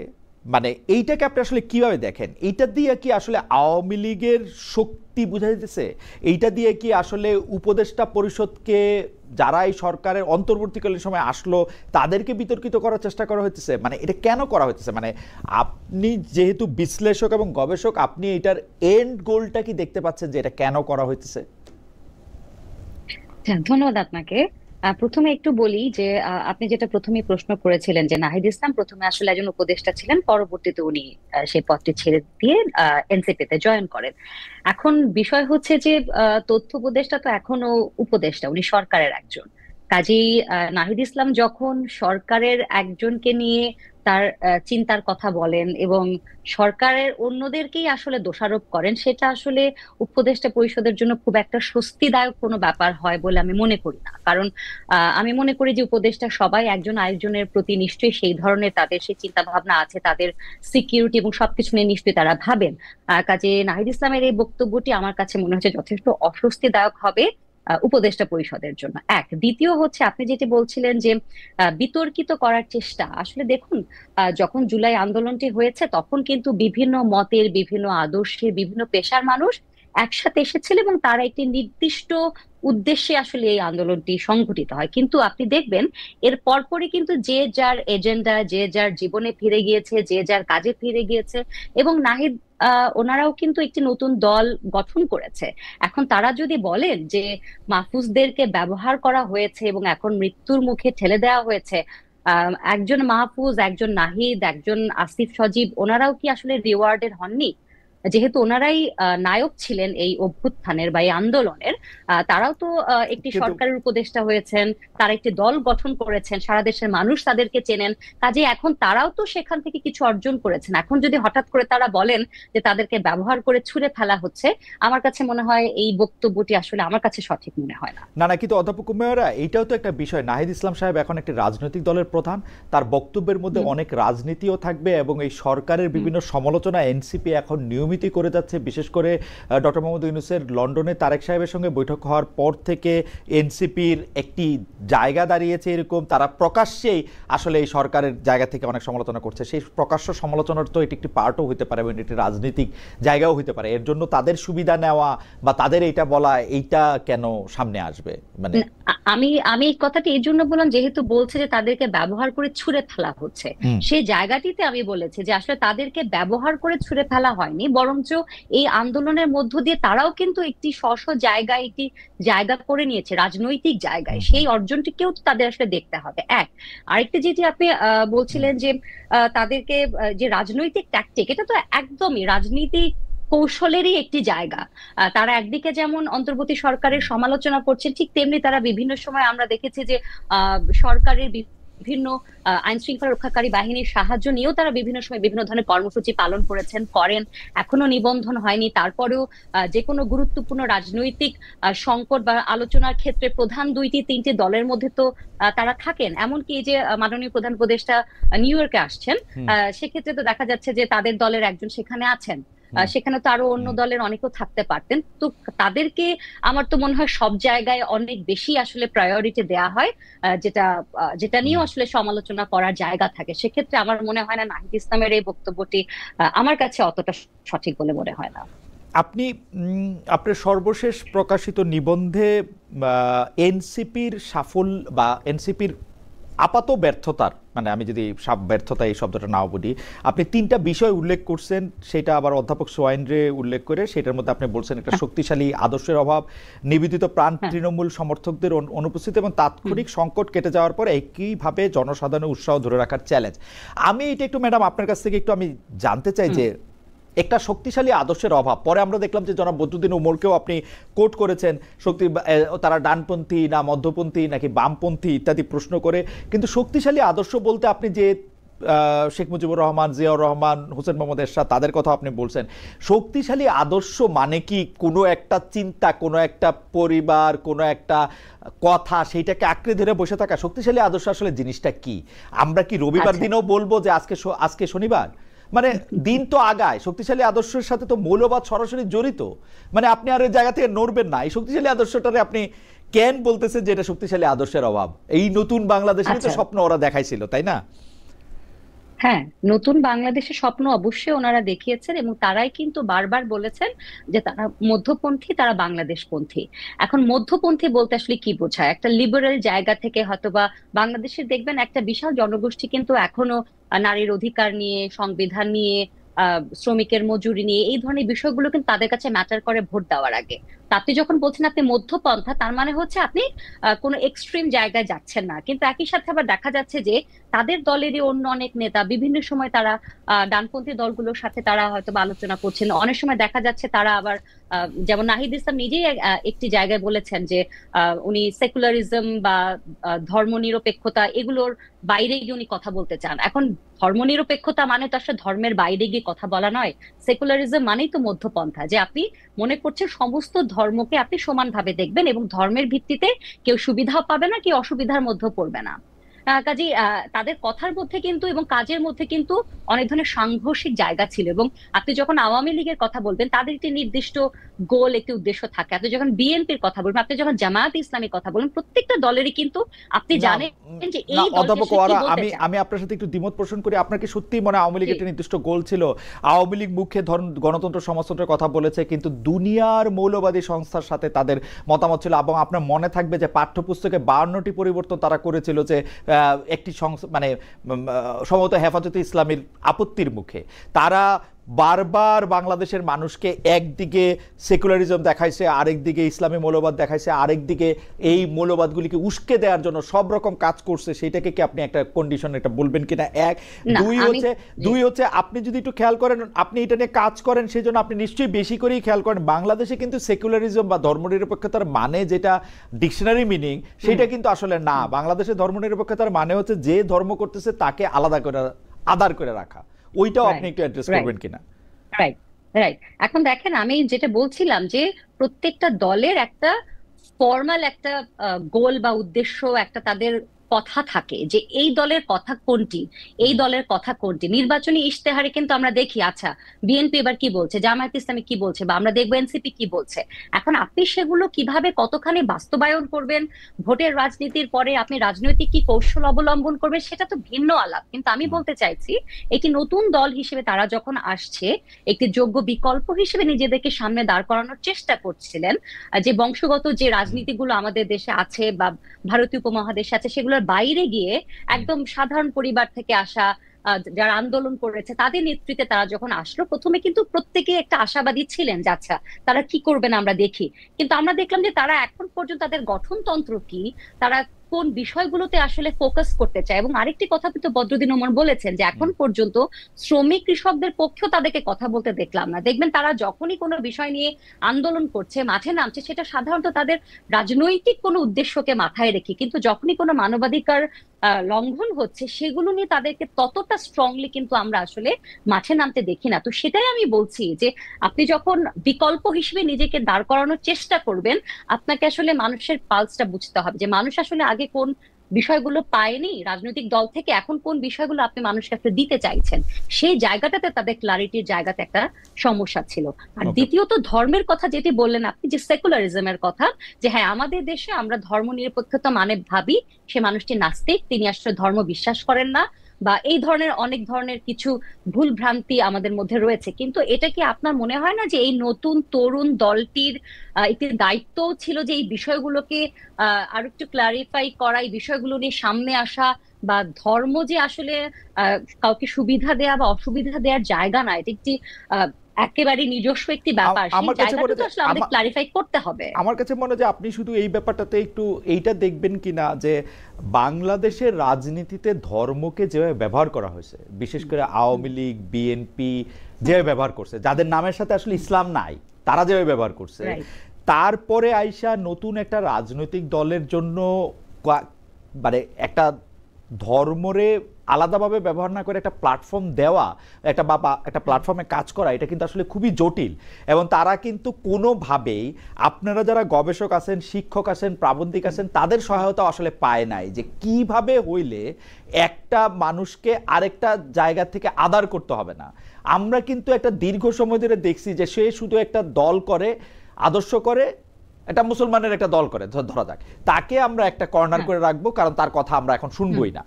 মানে এইটাকে আপনি আসলে কিভাবে দেখেন? এইটা দিয়ে কি আসলে আওয়ামী লীগের শক্তি বোঝা যেতেছে? এইটা দিয়ে কি আসলে উপদেষ্টা পরিষদকে, যারা এই সরকারের অন্তর্বর্তীকালীন সময় আসলো, তাদেরকে বিতর্কিত করার চেষ্টা করা হইতেছে? মানে এটা কেন করা হইতেছে? মানে আপনি যেহেতু বিশ্লেষক এবং গবেষক, আপনি এটার এন্ড গোলটা কি দেখতে পাচ্ছেন যে এটা কেন করা হইতেছে? ধন্যবাদ আপনাকে। প্রথমে একটু বলি যে আপনি যেটা প্রথমে প্রশ্ন করেছিলেন যে নাহিদ ইসলাম প্রথমে আসলে একজন উপদেষ্টা ছিলেন, পরবর্তীতে উনি সেই পদটি ছেড়ে দিয়ে এনসিপি তে জয়েন করেন। এখন বিষয় হচ্ছে যে তথ্য উপদেষ্টা তো এখনো উপদেষ্টা, উনি সরকারের একজন। কাজেই নাহিদ ইসলাম যখন সরকারের একজনকে নিয়ে তার চিন্তার কথা বলেন এবং সরকারের অন্যদেরকেই আসলে দোষারোপ করেন, সেটা আসলে উপদেষ্টা পরিষদের জন্য খুব একটা স্বস্তিদায়ক কোনো ব্যাপার হয় বলে আমি মনে করি না। কারণ আমি মনে করি যে উপদেষ্টা সবাই একজন আরেকজনের প্রতি নিশ্চয়ই সেই ধরনের তাদের সেই চিন্তা ভাবনা আছে, তাদের সিকিউরিটি এবং সবকিছু নিয়ে নিশ্চয়ই তারা ভাবেন। কাজে নাহিদ ইসলামের এই বক্তব্যটি আমার কাছে মনে হচ্ছে যথেষ্ট অস্বস্তিদায়ক হবে উপদেষ্টা পরিষদের জন্য। এক, দ্বিতীয় হচ্ছে আপনি যেটি বলছিলেন যে বিতর্কিত করার চেষ্টা। আসলে দেখুন, যখন জুলাই আন্দোলনটি হয়েছে তখন কিন্তু বিভিন্ন মতের, বিভিন্ন আদর্শের, বিভিন্ন পেশার মানুষ একসাথে এসেছিল এবং তারা একটি নির্দিষ্ট উদ্দেশ্যে আসলে এই আন্দোলনটি সংঘটিত হয়। কিন্তু আপনি দেখবেন এর পরপরই কিন্তু যে যার এজেন্ডা, যে যার জীবনে ফিরে গিয়েছে, যে যার কাজে ফিরে গিয়েছে। এবং নাহিদ ওনারাও কিন্তু একটি নতুন দল গঠন করেছে। এখন তারা যদি বলেন যে মাহফুজদেরকে ব্যবহার করা হয়েছে এবং এখন মৃত্যুর মুখে ঠেলে দেওয়া হয়েছে, একজন মাহফুজ, একজন নাহিদ, একজন আসিফ সজীব, ওনারাও কি আসলে রিওয়ার্ডের হননি? যেহেতু ওনারাই নায়ক ছিলেন এই অভ্যুত্থানের বা এই আন্দোলনের, তারাও তো একটি সরকারের উপদেষ্টা হয়েছেন, তারা একটি দল গঠন করেছেন, সারা দেশের মানুষ তাদেরকে চেনেন। কাজে এখন তারাও তো সেখান থেকে কিছু অর্জন করেছেন। এখন যদি হঠাৎ করে তারা বলেন যে তাদেরকে ব্যবহার করে ছুঁড়ে ফেলা হচ্ছে, আমার কাছে মনে হয় এই বক্তব্যটি আসলে আমার কাছে সঠিক মনে হয় না। না না, কিন্তু অধ্যাপক উম্মেয়রা, এইটাও তো একটা বিষয়। নাহিদ ইসলাম সাহেব এখন একটি রাজনৈতিক দলের প্রধান, তার বক্তব্যের মধ্যে অনেক রাজনীতিও থাকবে এবং এই সরকারের বিভিন্ন সমালোচনা এনসিপি এখন নিয়মিত করে যাচ্ছে। বিশেষ করে ডক্টর মোহাম্মদ ইউনূসের লন্ডনে তারেক সাহেবের সঙ্গে বৈঠক হওয়ার পর থেকে এনসিপির একটি জায়গা দাঁড়িয়েছে এরকম, তারা প্রকাশ্যেই আসলে এই সরকারের জায়গা থেকে অনেক সমালোচনা করছে। সেই প্রকাশ্য সমালোচনার তো এটি একটি পার্টও হতে পারে এবং এটি রাজনৈতিক জায়গাও হতে পারে। এর জন্য তাদের সুবিধা নেওয়া বা তাদের এইটা বলা, এইটা কেন সামনে আসবে? মানে আমি এই কথাটি এই জন্য বললাম, যেহেতু বলছে যে তাদেরকে ব্যবহার করে ছুঁড়ে ফেলা হচ্ছে, সেই জায়গাটিতে আমি বলেছি যে আসলে তাদেরকে ব্যবহার করে ছুঁড়ে ফেলা হয়নি, বরঞ্চ এই আন্দোলনের মধ্য দিয়ে তারাও কিন্তু একটি স্ব জায়গায় একটি জায়গা করে নিয়েছে, রাজনৈতিক জায়গায়। সেই অর্জনটিকেও তো তাদের আসলে দেখতে হবে। এক, আরেকটি যেটি আপনি বলছিলেন যে তাদেরকে যে রাজনৈতিক ট্যাকটিক, এটা তো একদমই রাজনীতিক কৌশলেরই একটি জায়গা। তারা একদিকে যেমন অন্তর্বর্তী সরকারের সমালোচনা করছেন, ঠিক তেমনি তারা বিভিন্ন সময় আমরা দেখেছি যে সরকারের বিভিন্ন আইন শৃঙ্খলা রক্ষাকারী বাহিনীর সাহায্য নিয়েও তারা বিভিন্ন সময় বিভিন্ন ধরনের কর্মসূচি পালন করেন। এখনো নিবন্ধন হয়নি, তারপরেও যে কোনো গুরুত্বপূর্ণ রাজনৈতিক সংকট বা আলোচনার ক্ষেত্রে প্রধান দুইটি তিনটি দলের মধ্যে তো তারা থাকেন। এমনকি যে মাননীয় প্রধান উপদেষ্টা নিউ ইয়র্কে আসছেন, সেক্ষেত্রে তো দেখা যাচ্ছে যে তাদের দলের একজন সেখানে আছেন। সেখানে তো আরো অন্য দলের অনেকেও থাকতে পারতেন। তো তাদেরকে আমার তো মনে হয় সব জায়গায় অনেক বেশি আসলে প্রায়োরিটি দেওয়া হয়, যেটা যেটা নিয়েও আসলে সমালোচনা করার জায়গা থাকে। সেক্ষেত্রে আমার মনে হয় না নাহিদ ইসলামের এই বক্তব্যটি আমার কাছে অতটা সঠিক বলে মনে হয় না। আপনি আপনার সর্বশেষ প্রকাশিত নিবন্ধে এনসিপির সাফল্য বা এনসিপির আপাত ব্যর্থতার, মানে আমি যদি ব্যর্থতা এই শব্দটা নাও বলি, আপনি 3টা বিষয় উল্লেখ করছেন, সেটা আবার অধ্যাপক সোয়াইনরে উল্লেখ করে। সেটার মধ্যে আপনি বলছেন একটা শক্তিশালী আদর্শের অভাব, নিবেদিত প্রাণ তৃণমূল সমর্থকদের অনুপস্থিতি এবং তাৎক্ষণিক সংকট কেটে যাওয়ার পর একইভাবে জনসাধারণের উৎসাহ ধরে রাখার চ্যালেঞ্জ। আমি এটা একটু ম্যাডাম আপনার কাছ থেকে একটু আমি জানতে চাই যে একটা শক্তিশালী আদর্শের অভাব, পরে আমরা দেখলাম যে জনাব বদরুদ্দিন উমরকেও আপনি কোট করেছেন, তারা ডানপন্থী না মধ্যপন্থী নাকি বামপন্থী ইত্যাদি প্রশ্ন করে। কিন্তু শক্তিশালী আদর্শ বলতে আপনি যে শেখ মুজিবুর রহমান, জিয়াউর রহমান, হোসেন মোহাম্মদ এরশাদ তাদের কথা আপনি বলছেন, শক্তিশালী আদর্শ মানে কি কোনো একটা চিন্তা, কোনো একটা পরিবার, কোনো একটা কথা, সেইটাকে আঁকড়ে ধরে বসে থাকা? শক্তিশালী আদর্শ আসলে জিনিসটা কি? আমরা কি রবিবার দিনেও বলবো যে আজকে শনিবার? মানে দিন তো আগায়, শক্তিশালী আদর্শের সাথে তো মৌলবাদ সরাসরি জড়িত। মানে আপনি আর ওই জায়গা থেকে নড়বেন না। এই শক্তিশালী আদর্শটারে আপনি কেন বলতেছেন যে এটা শক্তিশালী আদর্শের অভাব? এই নতুন বাংলাদেশের তো স্বপ্ন ওরা দেখাইছিল, তাই না? হ্যাঁ, নতুন বাংলাদেশের স্বপ্ন অবশ্যই ওনারা দেখিয়েছেন এবং তারাই কিন্তু বারবার বলেছেন যে তারা মধ্যপন্থী, তারা বাংলাদেশপন্থী। এখন মধ্যপন্থী বলতে আসলে কি বোঝায়? একটা লিবারেল জায়গা থেকে হয়তোবা বাংলাদেশে দেখবেন একটা বিশাল জনগোষ্ঠী কিন্তু এখনো নারীর অধিকার নিয়ে, সংবিধান নিয়ে, শ্রমিকের মজুরি নিয়ে এই ধরনের বিষয়গুলো কিন্তু তাদের কাছে ম্যাটার করে ভোট দেওয়ার আগে। তা আপনি যখন বলছেন আপনি মধ্যপন্থা, তার মানে হচ্ছে আপনি কোনো এক্সট্রিম জায়গায় যাচ্ছেন না। কিন্তু একই সাথে আবার দেখা যাচ্ছে যে তাদের দলেরই অন্য অনেক নেতা বিভিন্ন সময় তারা ডানপন্থী দলগুলোর সাথে তারা হয়তো আলোচনা করছেন। অনেক সময় দেখা যাচ্ছে তারা আবার যেমন নাহিদ ইসলাম নিজেই একটি জায়গায় বলেছেন যে উনি সেকুলারিজম বা ধর্মনিরপেক্ষতা এগুলোর বাইরে গিয়ে উনি কথা বলতে চান। এখন ধর্মনিরপেক্ষতা মানে তো আসলে ধর্মের বাইরে গিয়ে কথা বলা নয়। সেকুলারিজম মানেই তো মধ্যপন্থা, যে আপনি মনে করছেন সমস্ত ধর্মকে আপনি সমানভাবে দেখবেন এবং ধর্মের ভিত্তিতে কেউ সুবিধাও পাবে না, কেউ অসুবিধার মধ্যে পড়বে না। কাজেই তাদের কথার মধ্যে কিন্তু এবং কাজের মধ্যে কিন্তু অনেক ধরনের সাংঘর্ষিক জায়গা ছিল। এবং আপনি যখন আওয়ামী লীগের কথা বলবেন তাদের একটি নির্দিষ্ট গোল, একটি উদ্দেশ্য থাকে। আপনি যখন বিএনপির কথা বলবেন, আপনি যখন জামায়াত ইসলামীর কথা বলবেন, প্রত্যেকটা দলেরই কিন্তু আপনি জানেন যে এই অধ্যাপক ওয়ারা, আমি আপনার সাথে একটু দ্বিমত পোষণ করি। আপনার কি সত্যি মনে আওয়ামী লীগের একটা নির্দিষ্ট গোল ছিল? আওয়ামী লীগ মুখে গণতন্ত্র সমাজতন্ত্রের কথা বলেছে, কিন্তু দুনিয়ার মৌলবাদী সংস্থার সাথে তাদের মতামত ছিল। এবং আপনার মনে থাকবে যে পাঠ্যপুস্তকে 52টি পরিবর্তন তারা করেছিল যে একটি মানে সম্ভবত হেফাজতে ইসলামীর আপত্তির মুখে। তারা বারবার বাংলাদেশের মানুষকে একদিকে সেকুলারিজম দেখাইছে, আরেকদিকে ইসলামী মৌলবাদ দেখাইছে, আরেকদিকে এই মৌলবাদগুলিকে উস্কে দেওয়ার জন্য সব রকম কাজ করছে। সেটাকে কি আপনি একটা কন্ডিশন এটা বলবেন কিনা? এক। দুই হচ্ছে আপনি যদি একটু খেয়াল করেন, আপনি এটা নিয়ে কাজ করেন, সেই জন্য আপনি নিশ্চয়ই বেশি করেই খেয়াল করেন, বাংলাদেশে কিন্তু সেকুলারিজম বা ধর্মনিরপেক্ষতার মানে যেটা ডিকশনারি মিনিং, সেটা কিন্তু আসলে না। বাংলাদেশে ধর্মনিরপেক্ষতার মানে হচ্ছে যে ধর্ম করতেছে তাকে আলাদা করে আদার করে রাখা। ওইটাও আপনি একটু অ্যাড্রেস করবেন কিনা? Right, right. এখন দেখেন, আমি যেটা বলছিলাম যে প্রত্যেকটা দলের একটা ফর্মাল একটা গোল বা উদ্দেশ্য, একটা তাদের কথা থাকে যে এই দলের কথা কোনটি, এই দলের কথা কোনটি। নির্বাচনী ইশতেহারে কিন্তু আমরা দেখি, আচ্ছা বিএনপি এবার কি বলছে, জামায়াত ইসলামী কি বলছে, বা আমরা দেখবো এনসিপি কি বলছে। এখন আপনি সেগুলো কিভাবে কতখানি বাস্তবায়ন করবেন, ভোটের রাজনীতির পরে আপনি রাজনৈতিক কি কৌশল অবলম্বন করবেন, সেটা তো ভিন্ন আলাপ। কিন্তু আমি বলতে চাইছি, একটি নতুন দল হিসেবে তারা যখন আসছে, একটি যোগ্য বিকল্প হিসেবে নিজেদেরকে সামনে দাঁড় করানোর চেষ্টা করছিলেন। যে বংশগত যে রাজনীতিগুলো আমাদের দেশে আছে বা ভারতীয় উপমহাদেশে আছে, সেগুলোর বাইরে গিয়ে একদম সাধারণ পরিবার থেকে আসা যারা আন্দোলন করেছে তাদের নেতৃত্বে তারা যখন আসলো, প্রথমে কিন্তু প্রত্যেকে একটা আশাবাদী ছিলেন যে আচ্ছা তারা কি করবেন আমরা দেখি। কিন্তু আমরা দেখলাম যে তারা এখন পর্যন্ত তাদের গঠনতন্ত্র কি, তারা কোন বিষয়গুলোতে আসলে ফোকাস করতে চায়। এবং আরেকটি কথা কিন্তু বদরুদ্দিন ওমর বলেছেন যে এখন পর্যন্ত শ্রমিক কৃষকদের পক্ষেও তাদেরকে কথা বলতে দেখলাম না। দেখবেন তারা যখনই কোনো বিষয় নিয়ে আন্দোলন করছে, মাঠে নামছে, সেটা সাধারণত তাদের রাজনৈতিক কোনো উদ্দেশ্যকে মাথায় রেখে। কিন্তু যখনই কোনো মানবাধিকার লঙ্ঘন হচ্ছে, সেগুলো নিয়ে তাদেরকে ততটা স্ট্রংলি কিন্তু আমরা আসলে মাঠে নামতে দেখি না। তো সেটাই আমি বলছি যে আপনি যখন বিকল্প হিসেবে নিজেকে দাঁড় করানোর চেষ্টা করবেন, আপনাকে আসলে মানুষের পালসটা বুঝতে হবে, যে মানুষ আসলে আগে কোন বিষয়গুলো পায়নি রাজনৈতিক দল থেকে, এখন কোন বিষয়গুলো আপনি মানুষের কাছে দিতে চাইছেন, সেই জায়গাটাতে তাদের ক্লারিটির জায়গাতে একটা সমস্যা ছিল। আর ওকে। দ্বিতীয়ত ধর্মের কথা যেটি বললেন আপনি, যে সেকুলারিজমের কথা, যে হ্যাঁ আমাদের দেশে আমরা ধর্ম নিরপেক্ষতা মানে ভাবি সে মানুষটি নাস্তিক, তিনি আসলে ধর্ম বিশ্বাস করেন না, বা এই ধরনের অনেক ধরনের কিছু ভুল ভ্রান্তি আমাদের মধ্যে রয়েছে। কিন্তু এটা কি আপনার মনে হয় না যে এই নতুন তরুণ দলটির একটি দায়িত্ব ছিল যে এই বিষয়গুলোকে আরো একটু ক্লারিফাই করা, এই বিষয়গুলো নিয়ে সামনে আসা, বা ধর্ম যে আসলে কাউকে সুবিধা দেয়া বা অসুবিধা দেওয়ার জায়গা না, এটা একটি একেবারে নিজস্ব একটি ব্যাপার, সেই আমার কাছে মনে জায়গাটা তো আসলে আমাদের ক্লারিফাই করতে হবে। আমার কাছে মনে হয় যে আপনি শুধু এই ব্যাপারটাতে একটু এইটা দেখবেন কিনা যে বাংলাদেশের রাজনীতিতে ধর্মকে যেভাবে ব্যবহার করা হয়েছে, বিশেষ করে আওয়ামী লীগ, বিএনপি যেভাবে ব্যবহার করছে, যাদের নামের সাথে আসলে ইসলাম নাই, তারা যেভাবে ব্যবহার করছে, তারপরে আইসা নতুন একটা রাজনৈতিক দলের জন্য মানে একটা ধর্মরে আলাদাভাবে ব্যবহার না করে একটা প্ল্যাটফর্ম দেওয়া, একটা প্ল্যাটফর্মে কাজ করা, এটা কিন্তু আসলে খুবই জটিল। এবং তারা কিন্তু কোনোভাবেই আপনারা যারা গবেষক আছেন, শিক্ষক আছেন, প্রাবন্ধিক আছেন, তাদের সহায়তা আসলে পায় নাই যে কিভাবে হইলে একটা মানুষকে আরেকটা জায়গা থেকে আদার করতে হবে না। আমরা কিন্তু একটা দীর্ঘ সময় ধরে দেখছি যে সে শুধু একটা দল করে, আদর্শ করে, একটা মুসলমানের একটা দল করে ধরা যাক, তাকে আমরা একটা কর্নার করে রাখবো, কারণ তার কথা আমরা এখন শুনবই না।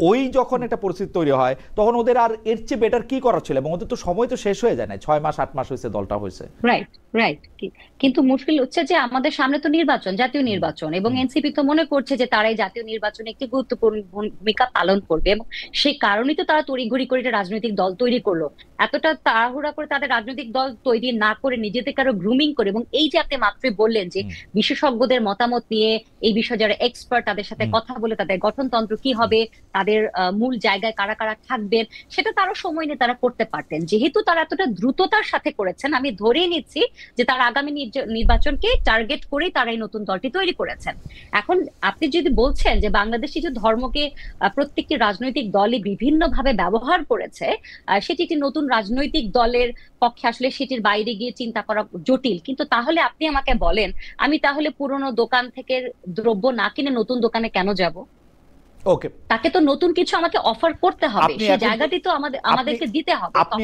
ওই যখন একটা পরিস্থিতি তৈরি হয় তখন ওদের আর এর চেয়ে বেটার কি করার ছিল, এবং ওদের তো সময় তো শেষ হয়ে যায় না, 6 মাস 8 মাস হয়েছে দলটা হয়েছে। Right, right. কিন্তু মুশকিল হচ্ছে যে আমাদের সামনে তো নির্বাচন, জাতীয় নির্বাচন, এবং এনসিপি তো মনে করছে যে তারা এই জাতীয় নির্বাচনে একটি গুরুত্বপূর্ণ ভূমিকা পালন করবে, এবং সেই কারণেই তো তারা তড়িঘড়ি করে একটা রাজনৈতিক দল তৈরি করলো। এতটা তাড়াহুড়া করে তাদের রাজনৈতিক দল তৈরি না করে নিজেদেরকে আরো গ্রুমিং করে, এবং এই যে আপনি মাত্রই বললেন যে বিশেষজ্ঞদের মতামত নিয়ে এই বিষয়ে যারা এক্সপার্ট তাদের সাথে কথা বলে তাদের গঠনতন্ত্র কি হবে, তাদের মূল জায়গায় কারা কারা থাকবেন, সেটা তারও সময় নিয়ে তারা করতে পারতেন। যেহেতু তারা এতটা দ্রুততার সাথে করেছেন, আমি ধরেই নিচ্ছি যে তারা আগামী নির্বাচনকে টার্গেট করেই তারা এই নতুন দলটি তৈরি করেছেন। এখন আপনি যদি বলছেন যে বাংলাদেশে যে ধর্মকে প্রত্যেকটি রাজনৈতিক দলই বিভিন্ন ভাবে ব্যবহার করেছে, সেটি একটি নতুন রাজনৈতিক দলের পক্ষে আসলে সেটির বাইরে গিয়ে চিন্তা করা জটিল। কিন্তু তাহলে আপনি আমাকে বলেন, আমি তাহলে পুরনো দোকান থেকে দ্রব্য না কিনে নতুন দোকানে কেন যাব? ওকে, তাকে তো নতুন কিছু আমাকে অফার করতে হবে, সেই জায়গাটি তো আমাদেরকে দিতে হবে। আপনি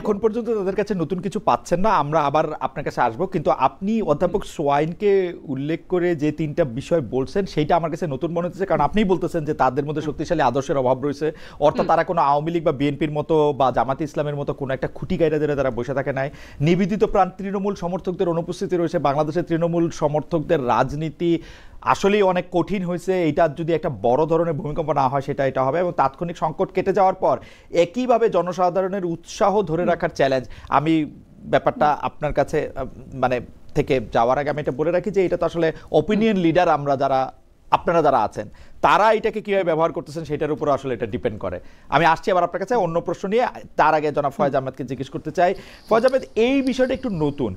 এখন পর্যন্ত তাদের কাছে নতুন কিছু পাচ্ছেন না, আমরা আবার আপনার কাছে আসবো। কিন্তু আপনি অধ্যাপক সোয়াইনকে উল্লেখ করে যে 3টা বিষয় বলছেন সেইটা আমার কাছে নতুন মনে হচ্ছে, কারণ আপনিই বলতেছেন যে তাদের মধ্যে শক্তিশালী আদর্শের অভাব রয়েছে, অর্থাৎ তারা কোনো আওয়ামী লীগ বা বিএনপির মতো বা জামাতে ইসলামের মতো কোনো একটা খুঁটি গাইরা ধরে তারা বসে থাকে নাই। নিবেদিত প্রাণ তৃণমূল সমর্থকদের অনুপস্থিতি রয়েছে। বাংলাদেশের তৃণমূল সমর্থকদের রাজনীতি আসলেই অনেক কঠিন হয়েছে। এটা যদি একটা বড় ধরনের ভূমিকম্প না হয় এটা হবে, এবং তাৎক্ষণিক সংকট কেটে যাওয়ার পর একইভাবে জনসাধারণের উৎসাহ ধরে রাখার চ্যালেঞ্জ। আমি ব্যাপারটা আপনার কাছে মানে থেকে যাওয়ার আগে আমি এটা বলে রাখি যে এটা তো আসলে অপিনিয়ন লিডার আমরা যারা, আপনারা যারা আছেন, তারা এটাকে কিভাবে ব্যবহার করতেছেন সেটার উপর আসলে এটা ডিপেন্ড করে। আমি আসছি আবার আপনার কাছে অন্য প্রশ্ন নিয়ে। তার আগে জনাব ফয়েজ আহমেদকে জিজ্ঞেস করতে চাই। ফয়েজ আহমেদ, এই বিষয়টা একটু নতুন,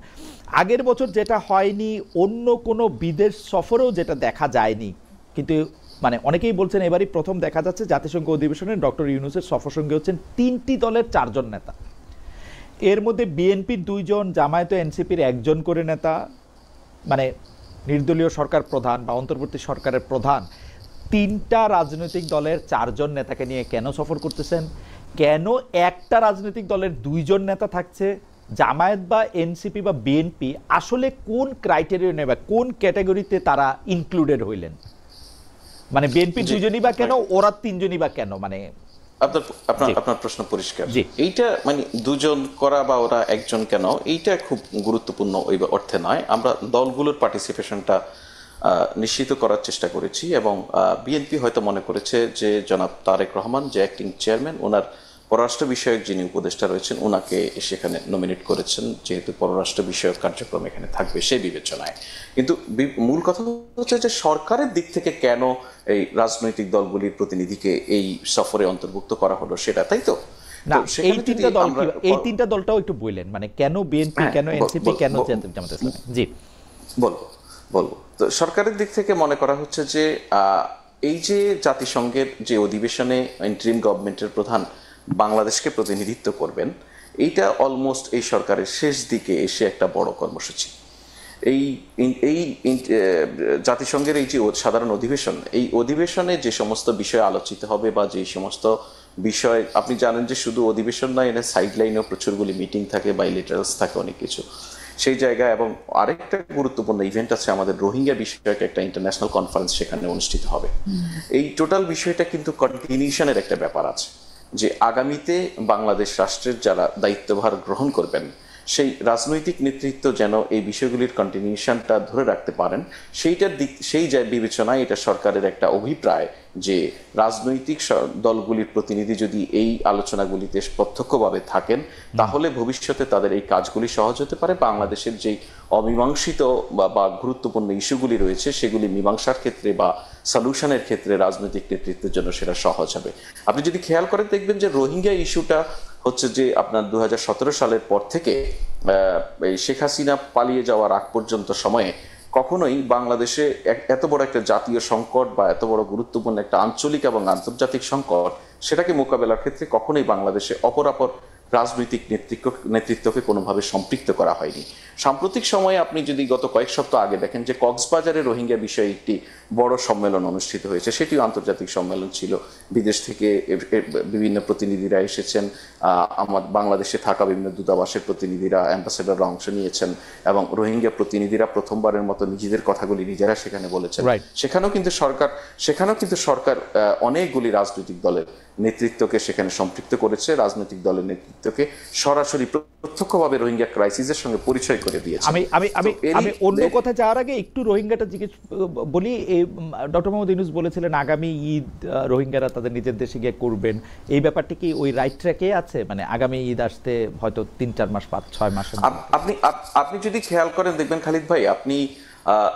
আগের বছর যেটা হয়নি, অন্য কোনো বিদেশ সফরেও যেটা দেখা যায়নি, কিন্তু মানে অনেকেই বলছেন এবারই প্রথম দেখা যাচ্ছে জাতিসংঘ অধিবেশনে ডক্টর ইউনূসের সফর সঙ্গী হচ্ছেন 3টি দলের 4 জন নেতা। এর মধ্যে বিএনপির 2 জন, জামায়াত ও এনসিপির 1 জন করে নেতা, মানে নির্দলীয় সরকার প্রধান বা অন্তর্বর্তী সরকারের প্রধান। 3টা রাজনৈতিক দলের 4 জন নেতাকে নিয়ে কেন সফর করতেছেন? কেন একটা রাজনৈতিক দলের 2 জন নেতা থাকছে? জামায়াত বা এনসিপি বা বিএনপি আসলে কোন ক্রাইটেরিয়া নেবে, কোন ক্যাটাগরিতে তারা ইনক্লুডেড হইলেন? মানে বিএনপি 2 জনই বা কেন, ওরা 3 জনই বা কেন? মানে আপনার প্রশ্ন পরিষ্কার। এইটা মানে 2 জন করা বা ওরা 1 জন কেন, এইটা খুব গুরুত্বপূর্ণ ওই অর্থে নয়। আমরা দলগুলোর পার্টিসিপেশনটা নিশ্চিত করার চেষ্টা করেছি, এবং বিএনপি হয়তো মনে করেছে যে জনাব তারেক রহমান যে অ্যাক্টিং চেয়ারম্যান, ওনার পররাষ্ট্র বিষয়ক যিনি উপদেষ্টা রয়েছেন ওনাকে সেখানে নমিনেট করেছেন, যেহেতু পররাষ্ট্র বিষয়ক কার্যক্রম এখানে থাকবে সেই বিবেচনায়। কিন্তু মূল কথা হচ্ছে যে সরকারের দিক থেকে কেন এই রাজনৈতিক দলগুলির প্রতিনিধিকে এই সফরে অন্তর্ভুক্ত করা হলো সেটা, তাই তো? না, এই 3টা দলটাও একটু বললেন, মানে কেন বিএনপি, কেন এনসিপি, কেন জামায়াত ইসলামী? জি বলবো। তো সরকারের দিক থেকে মনে করা হচ্ছে যে এই যে জাতিসংঘের যে অধিবেশনে ইন্টারিম গভর্নমেন্টের প্রধান বাংলাদেশকে প্রতিনিধিত্ব করবেন, এইটা অলমোস্ট এই সরকারের শেষ দিকে এসে একটা বড় কর্মসূচি, এই এই জাতিসংঘের এই যে সাধারণ অধিবেশন, এই অধিবেশনে যে সমস্ত বিষয় আলোচিত হবে বা যে সমস্ত বিষয়, আপনি জানেন যে শুধু অধিবেশন নয়, এর সাইড লাইনেও প্রচুরগুলি মিটিং থাকে, বাইলেটারালস থাকে, অনেক কিছু সেই জায়গায়। এবং আরেকটা গুরুত্বপূর্ণ ইভেন্ট আছে আমাদের, রোহিঙ্গা বিষয়ক একটা ইন্টারন্যাশনাল কনফারেন্স সেখানে অনুষ্ঠিত হবে। এই টোটাল বিষয়টা কিন্তু কন্টিনিউশনের একটা ব্যাপার আছে, যে আগামীতে বাংলাদেশ রাষ্ট্রের যারা দায়িত্বভার গ্রহণ করবেন সেই রাজনৈতিক নেতৃত্ব যেন এই বিষয়গুলির কন্টিনিউশনটা ধরে রাখতে পারেন, সেইটার দিক, সেই বিবেচনায় এটা সরকারের একটা অভিপ্রায় যে রাজনৈতিক দলগুলির প্রতিনিধি যদি এই আলোচনাগুলিতে প্রত্যক্ষভাবে থাকেন, তাহলে ভবিষ্যতে তাদের এই কাজগুলি সহজ হতে পারে। বাংলাদেশের যেই অমীমাংসিত বা গুরুত্বপূর্ণ ইস্যুগুলি রয়েছে সেগুলি মীমাংসার ক্ষেত্রে বা সলিউশনের ক্ষেত্রে রাজনৈতিক নেতৃত্বের জন্য সেটা সহজ হবে। আপনি যদি খেয়াল করে দেখবেন যে রোহিঙ্গা ইস্যুটা হচ্ছে যে আপনার 2017 সালের পর থেকে এই শেখ হাসিনা পালিয়ে যাওয়ার আগ পর্যন্ত সময়ে কখনোই বাংলাদেশে এত বড় একটা জাতীয় সংকট বা এত বড় গুরুত্বপূর্ণ একটা আঞ্চলিক এবং আন্তর্জাতিক সংকট, সেটাকে মোকাবেলার ক্ষেত্রে কখনোই বাংলাদেশে অপরাপর রাজনৈতিক নেতৃত্বকে কোনোভাবে সম্পৃক্ত করা হয়নি। সাম্প্রতিক সময়ে আপনি যদি গত কয়েক সপ্তাহ আগে দেখেন যে কক্সবাজারে রোহিঙ্গা বিষয়ে একটি বড় সম্মেলন অনুষ্ঠিত হয়েছে, সেটিও আন্তর্জাতিক সম্মেলন ছিল। বিদেশ থেকে বিভিন্ন প্রতিনিধিরা এসেছেন, আমার বাংলাদেশে থাকা বিভিন্ন দূতাবাসের প্রতিনিধিরা, অ্যাম্বাসেডররা অংশ নিয়েছেন এবং রোহিঙ্গা প্রতিনিধিরা প্রথমবারের মতো নিজেদের কথাগুলি নিজেরা সেখানে বলেছেন। সেখানেও কিন্তু সরকার অনেকগুলি রাজনৈতিক দলের নেতৃত্বকে সেখানে সম্পৃক্ত করেছে, রাজনৈতিক দলের নেতৃত্বকে সরাসরি প্রত্যক্ষভাবে রোহিঙ্গা ক্রাইসিসের সঙ্গে পরিচয় করে দিয়েছে। আমি অন্য কথা যাওয়ার আগে একটু রোহিঙ্গাটা জিজ্ঞেস বলি। ডক্টর মোহাম্মদ ইউনূস বলেছিলেন আগামী ঈদ রোহিঙ্গারা তাদের নিজের দেশে গিয়ে করবেন, এই ব্যাপারটি কি ওই রাইট ট্র্যাকে আছে? মানে আগামী ঈদ আসতে হয়তো 3-4 মাস 5-6 মাস। আপনি যদি খেয়াল করেন দেখবেন খালিদ ভাই, আপনি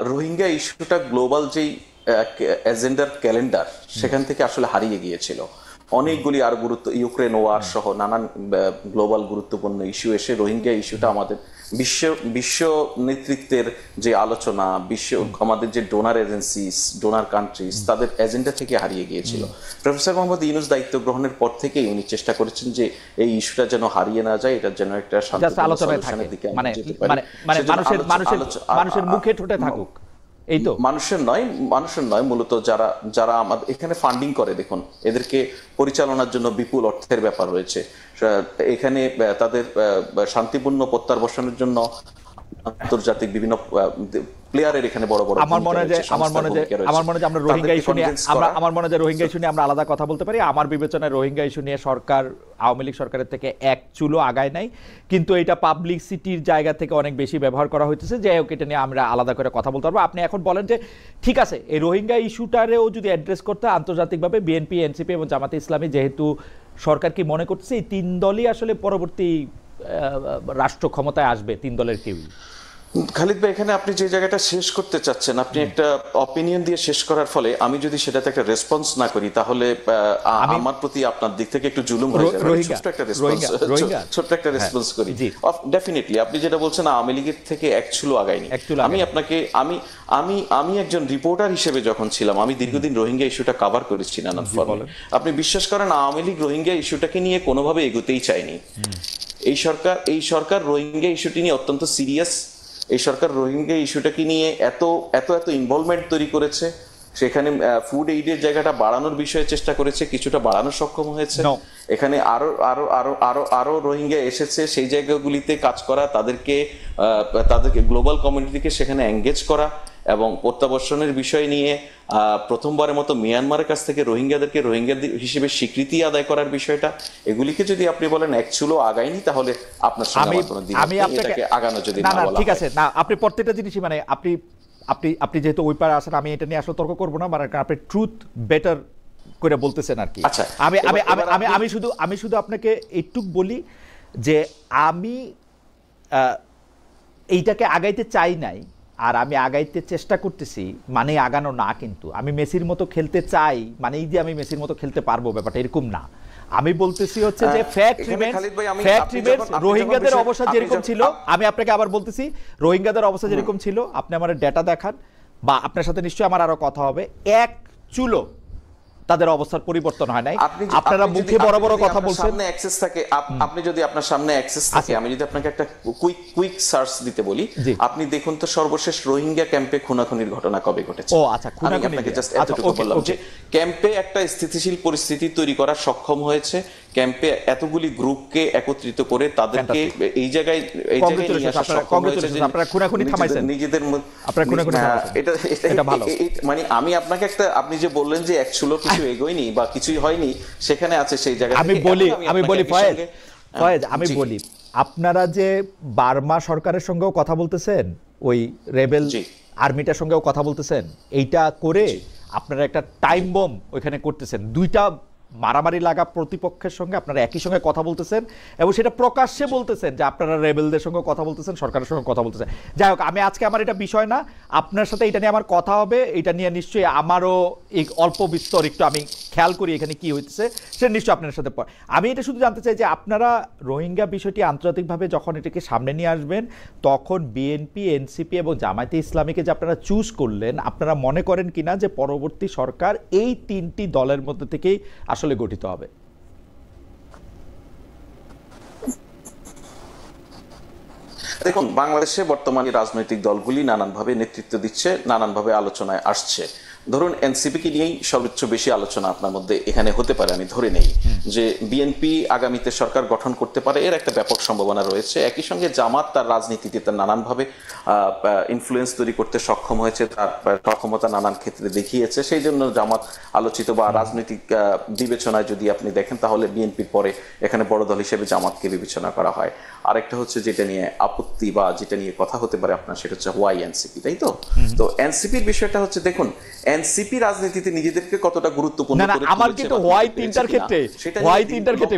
রোহিঙ্গা ইস্যুটা গ্লোবাল যেই এজেন্ডার ক্যালেন্ডার সেখান থেকে আসলে হারিয়ে গিয়েছিল। অনেকগুলি আর ইউক্রেন ওয়ার সহ নানান গ্লোবাল গুরুত্বপূর্ণ ইস্যু এসে রোহিঙ্গা ইস্যুটা আমাদের বিশ্ব নেতৃত্বের যে আলোচনা, আমাদের যে ডোনার এজেন্সিস, ডোনার কান্ট্রিজ, তাদের এজেন্ডা থেকে হারিয়ে গিয়েছিল। প্রফেসর মোহাম্মদ ইউনূস দায়িত্ব গ্রহণের পর থেকেই উনি চেষ্টা করেছেন যে এই ইস্যুটা যেন হারিয়ে না যায়, এটা যেন একটা শান্তিপূর্ণ সলিউশনের দিকে আমরা যেতে পারি, মানুষের মুখে ঠোঁটে থাকুক। এই তো মানুষের নয় মূলত যারা আমাদের এখানে ফান্ডিং করে, দেখুন এদেরকে পরিচালনার জন্য বিপুল অর্থের ব্যাপার রয়েছে। এখানে তাদের শান্তিপূর্ণ প্রত্যাবর্তনের জন্য আন্তর্জাতিক বিভিন্ন প্লেয়ারের এখানে বড় বড় আমার মনে হয় আমরা রোহিঙ্গা ইস্যু নিয়ে আমরা আলাদা কথা বলতে পারি। আমার বিবেচনায় রোহিঙ্গা ইস্যু নিয়ে সরকার আওয়ামী লীগ সরকারের থেকে এক চুলো আগায় নাই, কিন্তু এটা পাবলিসিটির জায়গা থেকে অনেক বেশি ব্যবহার করা হইতেছে। যাই হোক, এটা নিয়ে আমরা আলাদা করে কথা বলতে পারবো। আপনি এখন বলেন যে ঠিক আছে, এই রোহিঙ্গা ইস্যুটারেও যদি অ্যাড্রেস করতে আন্তর্জাতিকভাবে বিএনপি, এনসিপি এবং জামাতে ইসলামী, যেহেতু সরকার কি মনে করছে এই 3 দলই আসলে পরবর্তী রাষ্ট্র ক্ষমতায় আসবে, 3 দলের কেউই। খালিদ ভাই, এখানে আপনি যে জায়গাটা শেষ করতে চাচ্ছেন, আপনি একটা অপিনিয়ন দিয়ে শেষ করার ফলে আমি যদি সেটাতে একটা রেসপন্স না করি, তাহলে আমার প্রতি আপনার দিক থেকে একটু জুলুম হয়ে যাবে। ছোট্ট একটা রেসপন্স করি। ডেফিনেটলি আপনি যেটা বলছেন আওয়ামী লীগের থেকে এক চুলো আগায়নি। আমি একজন রিপোর্টার হিসেবে যখন ছিলাম, আমি দীর্ঘদিন রোহিঙ্গা ইস্যুটা কভার করেছি নানান ফর্মে। আপনি বিশ্বাস করেন, আওয়ামী লীগ রোহিঙ্গা ইস্যুটাকে নিয়ে কোনোভাবে এগোতেই চায়নি। এই সরকার রোহিঙ্গা ইস্যুটি নিয়ে অত্যন্ত সিরিয়াস। এই সরকার রোহিঙ্গা ইস্যুটাকে নিয়ে এত ইনভলভমেন্ট তৈরি করেছে, সেখানে ফুড এইডের জায়গাটা বাড়ানোর বিষয়ে চেষ্টা করেছে, কিছুটা বাড়ানোর সক্ষম হয়েছে। এখানে আরো রোহিঙ্গা এসেছে, সেই জায়গাগুলিতে কাজ করা, তাদেরকে গ্লোবাল কমিউনিটিকে সেখানে এঙ্গেজ করা এবং প্রত্যাবর্তনের বিষয় নিয়ে প্রথমবারের মতো মিয়ানমারের কাছ থেকে রোহিঙ্গাদেরকে রোহিঙ্গা হিসেবে স্বীকৃতি আদায় করার বিষয়টা, এগুলিকে যদি আপনি বলেন এক চুলো আগায়নি, তাহলে আপনার সঙ্গে আমি আপনাকে আগানো যদি না বলা। ঠিক আছে, না আপনি প্রত্যেকটা জিনিসই মানে আপনি যেহেতু ওই পারে আসেন, আমি এটা নিয়ে আসলে তর্ক করবো না, মানে আপনি ট্রুথ বেটার করে বলতেছেন আর কি। আচ্ছা, আমি শুধু আপনাকে একটুক বলি যে আমি এইটাকে আগাইতে চাই নাই, আর আমি আগাইতে চেষ্টা করতেছি, মানে আগানো না। কিন্তু আমি মেসির মতো খেলতে চাই, মানে এই যে আমি মেসির মতো খেলতে পারবো, ব্যাপারটা এরকম না। আমি বলতেছি হচ্ছে যে ফ্যাক্ট রিমেন্স, রোহিঙ্গাদের অবস্থা যেরকম ছিল, আমি আপনাকে আবার বলতেছি রোহিঙ্গাদের অবস্থা যেরকম ছিল, আপনি আমার ডেটা দেখান বা আপনার সাথে নিশ্চয়ই আমার আরো কথা হবে, এক চুলো তাদের অবস্থার পরিবর্তন হয় নাই। আপনারা আপনি মুখে বড় বড় কথা বলছেন, সামনে অ্যাক্সেস থাকে, আপনি যদি আপনার সামনে অ্যাক্সেস থাকে, আমি যদি আপনাকে একটা কুইক সার্চ দিতে বলি, আপনি দেখুন তো সর্বশেষ রোহিঙ্গা ক্যাম্পে খুনাখুনির ঘটনা কবে ঘটেছে। ও আচ্ছা, খুনাখুনি, আপনাকে জাস্ট এতটুকু বললাম যে ক্যাম্পে একটা স্থিতিশীল পরিস্থিতি তৈরি করা সক্ষম হয়েছে, ক্যাম্পে এতগুলি গ্রুপকে একত্রিত করে তাদেরকে এই জায়গায় নিয়ে আসা সক্ষম হয়েছে যে আপনারা খুনাখুনি থামাইছেন, নিজেদের আপনারা খুনাখুনি এটা ভালো। মানে আমি আপনাকে একটা, আপনি যে বললেন যে একচুলো কিছু এগোয়নি বা কিছুই হয়নি, সেখানে আছে সেই জায়গা। আমি বলি ফয়েজ, আমি বলি আপনারা যে বার্মা সরকারের সঙ্গেও কথা বলতেছেন, ওই রেবেল আর্মিটার সঙ্গেও কথা বলতেছেন, এইটা করে আপনারা একটা টাইম বম ওইখানে করতেছেন। দুইটা মারামারি লাগা প্রতিপক্ষের সঙ্গে আপনারা একই সঙ্গে কথা বলতেছেন এবং সেটা প্রকাশ্যে বলতেছেন যে আপনারা রেবেলদের সঙ্গে কথা বলতেছেন, সরকারের সঙ্গে কথা বলতেছেন। যাই হোক, আমি আজকে আমার এটা বিষয় না, আপনার সাথে এটা নিয়ে আমার কথা হবে, এটা নিয়ে নিশ্চয়ই আমারও এই অল্প বিস্তর একটু আমি খেয়াল করি এখানে কি হইতেছে, সেটা নিশ্চয়ই আপনার সাথে। আমি এটা শুধু জানতে চাই যে আপনারা রোহিঙ্গা বিষয়টি আন্তর্জাতিকভাবে যখন এটাকে সামনে নিয়ে আসবেন, তখন বিএনপি, এনসিপি এবং জামায়াতে ইসলামীকে যে আপনারা চুজ করলেন, আপনারা মনে করেন কিনা যে পরবর্তী সরকার এই তিনটি দলের মধ্যে থেকেই আসলে গঠিত হবে? দেখুন, বাংলাদেশে বর্তমানে রাজনৈতিক দলগুলি নানানভাবে নেতৃত্ব দিচ্ছে, নানানভাবে আলোচনায় আসছে। ধরুন এনসিপিকে নিয়েই সর্বোচ্চ বেশি আলোচনা আপনার মধ্যে এখানে হতে পারে, আমি ধরে নেই যে বিএনপি আগামীতে সরকার গঠন করতে পারে, এর একটা ব্যাপক সম্ভাবনা রয়েছে। একই সঙ্গে জামাত তার রাজনীতিতে তার নানানভাবে ইনফ্লুয়েন্স তৈরি করতে সক্ষম হয়েছে, তার সক্ষমতা নানান ক্ষেত্রে দেখিয়েছে, সেই জন্য জামাত আলোচিত। বা রাজনৈতিক বিবেচনায় যদি আপনি দেখেন, তাহলে বিএনপির পরে এখানে বড় দল হিসেবে জামাতকে বিবেচনা করা হয়। আরেকটা হচ্ছে যেটা নিয়ে আপত্তি বা যেটা নিয়ে কথা হতে পারে আপনার, সেটা হচ্ছে ওয়াই এনসিপি, তাই তো? তো এনসিপির বিষয়টা হচ্ছে, দেখুন এনসিপি রাজনীতিতে নিজেদেরকে কতটা গুরুত্বপূর্ণ করে তুলেছে। আমার কিন্তু ওয়াই তিনটার ক্ষেত্রে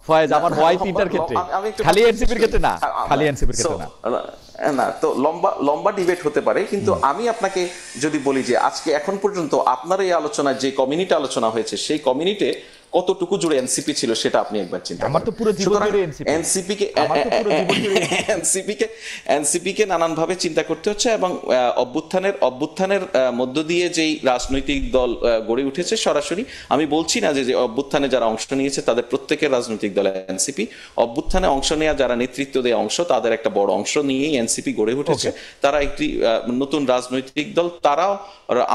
ফয়েজ, আমার ওয়াই তিনটার ক্ষেত্রে, খালি এনসিপির ক্ষেত্রে না, খালি এনসিপির ক্ষেত্রে না। তো লম্বা ডিবেট হতে পারে, কিন্তু আমি আপনাকে যদি বলি যে আজকে এখন পর্যন্ত আপনার এই আলোচনায় যে কমিউনিটি আলোচনা হয়েছে, সেই কমিউনিটি কতটুকু জুড়ে এনসিপি ছিল সেটা আপনি একবার চিন্তা করেন। আমার তো পুরো জীবন জুড়ে এনসিপিকে নানানভাবে চিন্তা করতে হচ্ছে, এবং অভ্যুত্থানের মধ্য দিয়ে যেই রাজনৈতিক দল গড়ে উঠেছে, সরাসরি আমি বলছি না যে অভ্যুত্থানে যারা অংশ নিয়েছে তাদের প্রত্যেকের রাজনৈতিক দল এনসিপি, অভ্যুত্থানে অংশ নেওয়া যারা নেতৃত্ব দেয় অংশ, তাদের একটা বড় অংশ নিয়েই এনসিপি গড়ে উঠেছে। তারা একটি নতুন রাজনৈতিক দল। তারাও,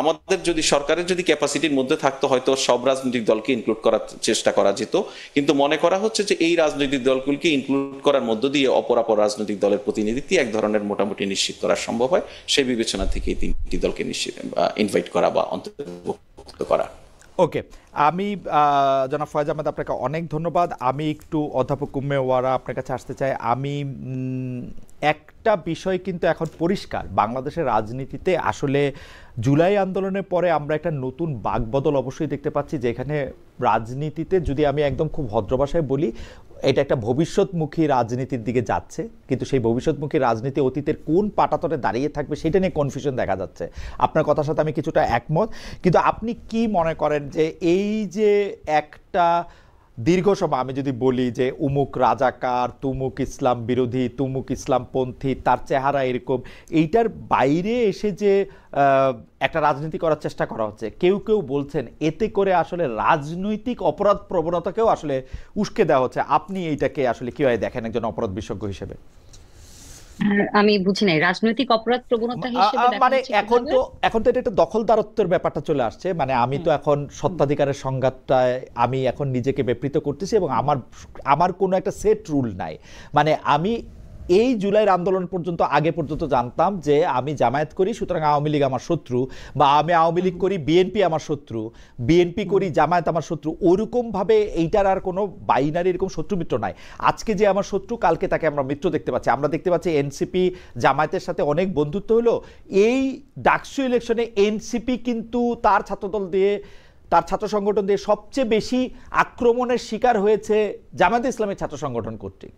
আমাদের যদি সরকারের যদি ক্যাপাসিটির মধ্যে থাকতো, হয়তো সব রাজনৈতিক দলকে ইনক্লুড করার চেষ্টা করা যেত, কিন্তু মনে করা হচ্ছে যে এই রাজনৈতিক দলগুলিকে ইনক্লুড করার মধ্য দিয়ে অপরাপর রাজনৈতিক দলের প্রতিনিধিত্ব এক ধরনের মোটামুটি নিশ্চিত করা সম্ভব হয়। সেই বিবেচনা থেকে এই তিনটি দলকে ইনভাইট করা বা অন্তর্ভুক্ত করা। ওকে, আমি জনাব ফয়েজ আহমেদ, আপনাকে অনেক ধন্যবাদ। আমি একটু অধ্যাপক উম্মে ওয়ারা আপনার কাছে আসতে চাই। আমি একটা বিষয় কিন্তু এখন পরিষ্কার, বাংলাদেশের রাজনীতিতে আসলে জুলাই আন্দোলনের পরে আমরা একটা নতুন বাকবদল অবশ্যই দেখতে পাচ্ছি, যেখানে রাজনীতিতে, যদি আমি একদম খুব ভদ্র ভাষায় বলি, এটা একটা ভবিষ্যৎমুখী রাজনীতির দিকে যাচ্ছে। কিন্তু সেই ভবিষ্যৎমুখী রাজনীতি অতীতের কোন পাটাতরে দাঁড়িয়ে থাকবে সেটা নিয়ে কনফিউশন দেখা যাচ্ছে। আপনার কথার সাথে আমি কিছুটা একমত, কিন্তু আপনি কি মনে করেন যে এই যে একটা দীর্ঘ সময়, আমি যদি বলি যে উমুক রাজাকার, তুমুক ইসলাম বিরোধী, তুমুক ইসলামপন্থী, তার চেহারা এরকম, এইটার বাইরে এসে যে একটা রাজনীতি করার চেষ্টা করা হচ্ছে, কেউ কেউ বলছেন এতে করে আসলে রাজনৈতিক অপরাধ প্রবণতাকেও আসলে উস্কে দেওয়া হচ্ছে। আপনি এইটাকে আসলে কিভাবে দেখেন একজন অপরাধ বিশেষজ্ঞ হিসেবে? আমি বুঝি নাই, রাজনৈতিক অপরাধ প্রবণতা হিসেবে মানে এখন তো এটা একটা দখলদারত্বের ব্যাপারটা চলে আসছে। মানে আমি তো এখন সত্ত্বাধিকারের সংজ্ঞাটায় আমি এখন নিজেকে বিবৃত করতেছি, এবং আমার কোনো একটা সেট রুল নাই। মানে আমি এই জুলাইয়ের আন্দোলন পর্যন্ত, আগে পর্যন্ত জানতাম যে আমি জামায়াত করি সুতরাং আওয়ামী লীগ আমার শত্রু, বা আমি আওয়ামী লীগ করি বিএনপি আমার শত্রু, বিএনপি করি জামায়াত আমার শত্রু। ওরকমভাবে এইটার আর কোনো বাইনারি এরকম শত্রু মিত্র নাই। আজকে যে আমার শত্রু, কালকে তাকে আমরা মিত্র দেখতে পাচ্ছি। আমরা দেখতে পাচ্ছি এনসিপি জামায়াতের সাথে অনেক বন্ধুত্ব হলো। এই ডাকসু ইলেকশনে এনসিপি কিন্তু তার ছাত্রদল দিয়ে, তার ছাত্র সংগঠন দিয়ে সবচেয়ে বেশি আক্রমণের শিকার হয়েছে জামায়াতে ইসলামের ছাত্র সংগঠন কর্তৃক।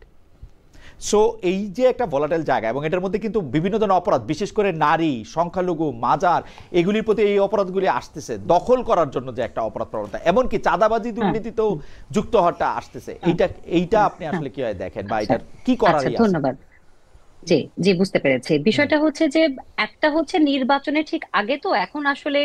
সো এই যে একটা ভলাটাইল জায়গা, এবং এটার মধ্যে কিন্তু বিভিন্ন ধরনের অপরাধ, বিশেষ করে নারী, সংখ্যালঘু, মাজার, এগুলির প্রতি এই অপরাধগুলি আসতেছে, দখল করার জন্য যে একটা অপরাধ প্রবণতা, এমনকি চাঁদাবাজি দুর্নীতিতেও যুক্ত হওয়াটা আসতেছে। এইটা আপনি আসলে কিভাবে দেখেন, বা এটার কি করার? ধন্যবাদ। জি, জি, বুঝতে পেরেছি। বিষয়টা হচ্ছে যে একটা হচ্ছে নির্বাচনের ঠিক আগে, তো এখন আসলে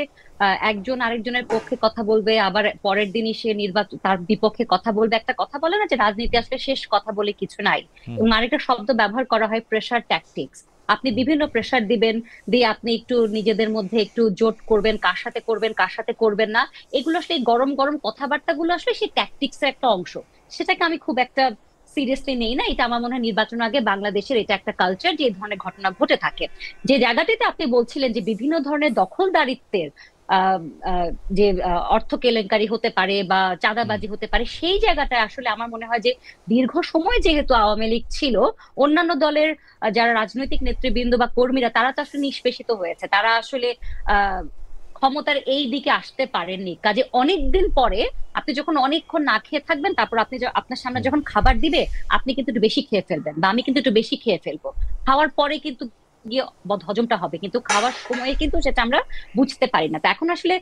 একজন আরেকজনের পক্ষে কথা বলবে, আবার পরের দিনই সে নির্বাচন তার বিপক্ষে কথা বলবে। একটা কথা বলে না যে রাজনীতি আসলে শেষ কথা বলে কিছু নাই, হুম এবং আরেকটা শব্দ ব্যবহার করা হয় প্রেসার ট্যাকটিক্স। আপনি হুম বিভিন্ন প্রেসার দিবেন, দিয়ে আপনি একটু নিজেদের মধ্যে একটু জোট করবেন, কার সাথে করবেন কার সাথে করবেন না, এগুলো আসলে এই গরম গরম কথাবার্তাগুলো আসলে সেই ট্যাকটিক্স এর একটা অংশ। সেটাকে আমি খুব একটা সিরিয়াসলি নেই না। এটা আমার মনে হয় নির্বাচন আগে বাংলাদেশের এটা একটা কালচার যে এই ধরনের ঘটনা ঘটে থাকে। যে জায়গাটিতে আপনি বলছিলেন যে বিভিন্ন ধরনের দখলদারিত্বের আহ, আহ, যে অর্থ কেলেঙ্কারি হতে পারে বা হুম চাঁদাবাজি হতে পারে, সেই জায়গাটায় আসলে আমার মনে হয় যে দীর্ঘ সময় যেহেতু আওয়ামী লীগ ছিল, অন্যান্য দলের যারা রাজনৈতিক নেতৃবৃন্দ বা কর্মীরা তারা তো আসলে নিষ্পেষিত হয়েছে, তারা আসলে আহ ক্ষমতার এই দিকে আসতে পারেননি। কাজে অনেকদিন পরে আপনি যখন অনেকক্ষণ না খেয়ে থাকবেন, তারপর আপনি আপনার সামনে হুম যখন খাবার দিবে, আপনি কিন্তু একটু বেশি খেয়ে ফেলবেন, বা আমি কিন্তু একটু বেশি খেয়ে ফেলবো। খাওয়ার পরে কিন্তু গিয়ে হজমটা হবে, কিন্তু খাওয়ার সময়ে কিন্তু সেটা আমরা বুঝতে পারি না। তো এখন আসলে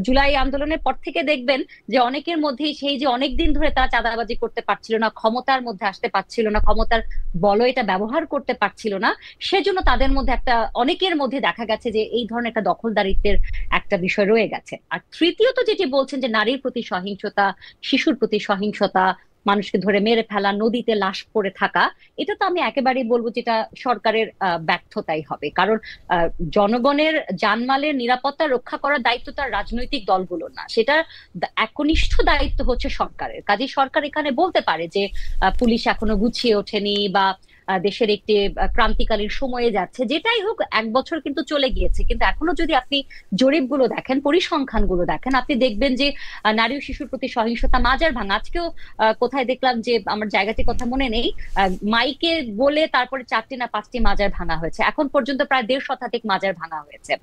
জুলাই আন্দোলনের পর থেকে দেখবেন যে অনেকের মধ্যেই সেই যে অনেক দিন ধরে তারা চাঁদাবাজি করতে পারছিল না, ক্ষমতার মধ্যে আসতে পারছিল না, ক্ষমতার বলয় এটা ব্যবহার করতে পারছিল না, সেজন্য তাদের মধ্যে একটা, অনেকের মধ্যে দেখা গেছে যে এই ধরনের একটা দখলদারিত্বের একটা বিষয় রয়ে গেছে। আর তৃতীয়ত যেটি বলছেন যে নারীর প্রতি সহিংসতা, শিশুর প্রতি সহিংসতা, মানুষকে ধরে মেরে ফেলা, নদীতে লাশ পড়ে থাকা, এটা তো আমি একেবারেই বলবো যেটা সরকারের ব্যর্থতাই হবে। কারণ জনগণের জানমালের নিরাপত্তা রক্ষা করার দায়িত্ব তার রাজনৈতিক দলগুলোর না, সেটা একনিষ্ঠ দায়িত্ব হচ্ছে সরকারের। কাজে সরকার এখানে বলতে পারে যে পুলিশ এখনো গুছিয়ে ওঠেনি, বা দেশের একটি ক্রান্তিকালীন সময়ে যাচ্ছে, যেটাই হোক 1 বছর কিন্তু চলে গিয়েছে, কিন্তু এখনো যদি আপনি জরিপগুলো দেখেন, পরিসংখ্যান গুলো দেখেন, আপনি দেখবেন যে নারী ও শিশুর প্রতি সহিংসতা, মাজার ভাঙা, আজকেও কোথায় দেখলাম যে আমার জায়গাটির কথা মনে নেই, মাইকে বলে তারপরে 4টি না 5টি মাজার ভাঙা হয়েছে, এখন পর্যন্ত প্রায় 1.5 শতাধিক মাজার ভাঙা হয়েছে,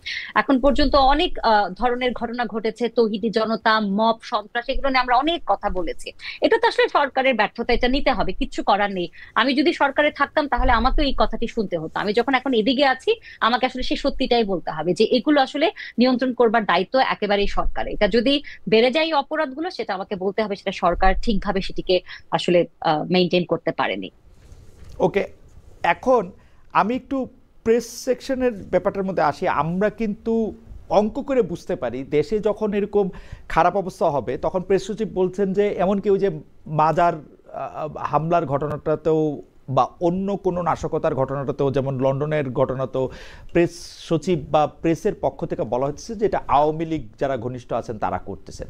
এখন পর্যন্ত অনেক ধরনের ঘটনা ঘটেছে, তৌহিদি জনতা, মব সন্ত্রাস, এগুলো নিয়ে আমরা অনেক কথা বলেছি। এটা তো আসলে সরকারের ব্যর্থতা, এটা নিতে হবে, কিচ্ছু করার নেই। আমি যদি সরকারে থাকতাম তাহলে আমাকেও এই কথাটি শুনতে হতো। আমি যখন এখন এদিকে আছি, আমাকে আসলে সেই সত্যিটাই বলতে হবে যে এগুলো আসলে নিয়ন্ত্রণ করবার দায়িত্ব একেবারেই সরকারের। এটা যদি বেড়ে যায় এই অপরাধগুলো, সেটা আমাকে বলতে হবে সেটা সরকার ঠিকভাবে সেটিকে আসলে মেনটেন করতে পারেনি। ওকে, এখন আমি একটু প্রেস সেকশনের ব্যাপারটার মধ্যে আসি। আমরা কিন্তু অঙ্ক করে বুঝতে পারি দেশে যখন এরকম খারাপ অবস্থা হবে তখন প্রেস সচিব বলছেন যে এমন কেউ যে মাজার হামলার ঘটনাটাতেও বা অন্য কোনো নাশকতার ঘটনাটাতেও, যেমন লন্ডনের ঘটনাতেও প্রেস সচিব বা প্রেসের পক্ষ থেকে বলা হচ্ছে যে এটা আওয়ামী লীগ যারা ঘনিষ্ঠ আছেন তারা করতেছেন।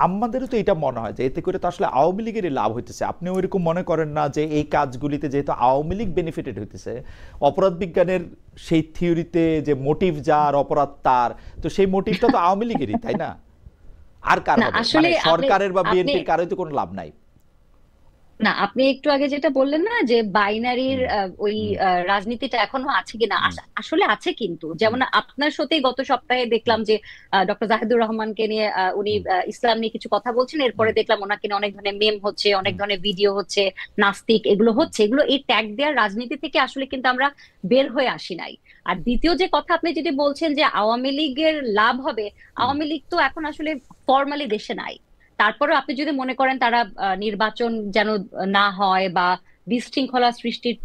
আমাদেরও তো এটা মনে হয় যে এতে করে তো আসলে আওয়ামী লীগেরই লাভ হইতেছে। আপনিও এরকম মনে করেন না যে এই কাজগুলিতে যেহেতু আওয়ামী লীগ বেনিফিটেড হইতেছে, অপরাধ বিজ্ঞানের সেই থিওরিতে যে মোটিভ যার অপরাধ তার, তো সেই মোটিভটা তো আওয়ামী লীগেরই, তাই না? আর কার না হবে? আসলে মানে আপনি সরকারের বা আপনি বিএনপির কারোই তো কোনো লাভ নাই। না, আপনি একটু আগে যেটা বললেন না যে বাইনারির হুম ওই হুম রাজনীতিটা এখনো আছে কিনা, হুম আসলে আছে। কিন্তু হুম যেমন আপনার সাথেই গত সপ্তাহে হুম দেখলাম যে ডক্টর জাহিদুর রহমানকে নিয়ে উনি হুম ইসলাম নিয়ে কিছু কথা বলছেন, এরপরে হুম দেখলাম ওনাকে নিয়ে অনেক ধরনের মেম হচ্ছে, অনেক হুম ধরনের ভিডিও হচ্ছে, নাস্তিক, এগুলো হচ্ছে। এগুলো এই ট্যাগ দেওয়ার রাজনীতি থেকে আসলে কিন্তু আমরা বের হয়ে আসি নাই। আর দ্বিতীয় যে কথা আপনি যদি বলছেন যে আওয়ামী লীগের লাভ হবে, হুম আওয়ামী লীগ তো এখন আসলে ফর্মালি দেশে নাই। তারপরে আপনি যদি মনে করেন তারা নির্বাচন যেন না হয় বা বিশৃঙ্খলা সৃষ্টির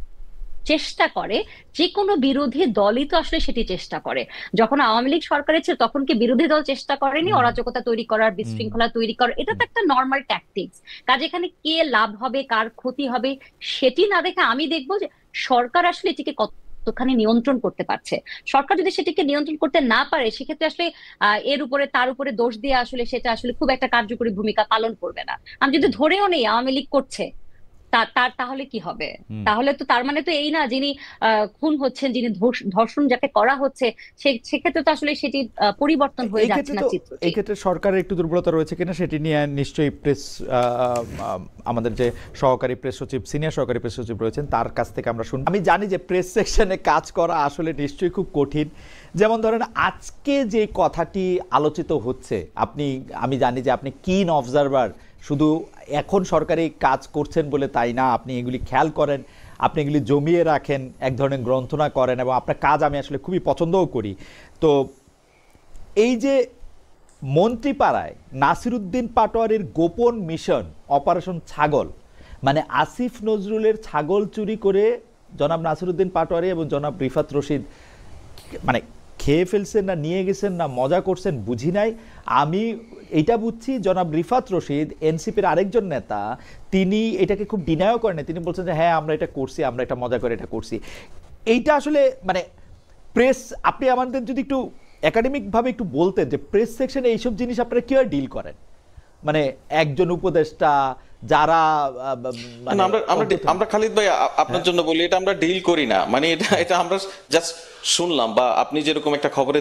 চেষ্টা করে, যে কোনো বিরোধী দলই তো আসলে সেটি চেষ্টা করে। যখন আওয়ামী লীগ সরকারে ছিল তখন কি বিরোধী দল চেষ্টা করেনি হুম অরাজকতা তৈরি করার, হুম বিশৃঙ্খলা তৈরি করার? এটা তো হুম একটা নর্মাল ট্যাকটিক্স। কাজে এখানে কে লাভ হবে কার ক্ষতি হবে সেটি না দেখে আমি দেখবো যে সরকার আসলে এটিকে কতখানি নিয়ন্ত্রণ করতে পারছে। সরকার যদি সেটিকে নিয়ন্ত্রণ করতে না পারে, সেক্ষেত্রে আসলে এর উপরে তার উপরে দোষ দিয়ে আসলে সেটা আসলে খুব একটা কার্যকরী ভূমিকা পালন করবে না। আমি যদি ধরেও নেই আওয়ামী লীগ করছে, তার তাহলে কি হবে? হুম তাহলে তো তার মানে তো এই না, যিনি খুন হচ্ছেন, যিনি ধর্ষণ যাকে করা হচ্ছে, সেক্ষেত্রে তো আসলে সেটি পরিবর্তন হয়ে এই যাচ্ছে ক্ষেত্রে না তো, চিত্রটি। এই ক্ষেত্রে সরকারের একটু দুর্বলতা রয়েছে কিনা সেটি নিয়ে নিশ্চয়ই প্রেস, আমাদের যে সহকারী প্রেস সচিব, সিনিয়র সহকারী প্রেস সচিব রয়েছেন তার কাছ থেকে আমরা শুনি। আমি জানি যে প্রেস সেকশনে কাজ করা আসলে নিশ্চয়ই খুব কঠিন। যেমন ধরেন আজকে যে কথাটি আলোচিত হচ্ছে, আমি জানি যে আপনি কিন অবজারভার, শুধু এখন সরকারি কাজ করছেন বলে তাই না, আপনি এগুলি খেয়াল করেন, আপনি এগুলি জমিয়ে রাখেন, এক ধরনের গ্রন্থনা করেন, এবং আপনার কাজ আমি আসলে খুবই পছন্দও করি। তো এই যে মন্ত্রীপাড়ায় নাসিরুদ্দিন পাটোয়ারির গোপন মিশন অপারেশন ছাগল, মানে আসিফ নজরুলের ছাগল চুরি করে জনাব নাসিরউদ্দিন পাটোয়ারি এবং জনাব রিফাত রশিদ মানে খেয়ে ফেলছেন না নিয়ে গেছেন না মজা করছেন বুঝি নাই। আমি এইটা বুঝছি জনাব রিফাত রশিদ এনসিপির আরেকজন নেতা, তিনি এটাকে খুব ডিনায়ও করেন, তিনি বলছেন যে হ্যাঁ আমরা এটা করছি, আমরা এটা মজা করে এটা করছি। এইটা আসলে মানে প্রেস, আপনি আমাদের যদি একটু একাডেমিকভাবে একটু বলতেন যে প্রেস সেকশনে এইসব জিনিস আপনারা কীভাবে ডিল করেন, মানে একজন উপদেষ্টা যারা আমরা খালিদ ভাই আপনার জন্য বলি, এটা আমরা ডিল করি না, মানে এটা আমরা জাস্ট শুনলাম বা আপনি যেরকম একটা খবরে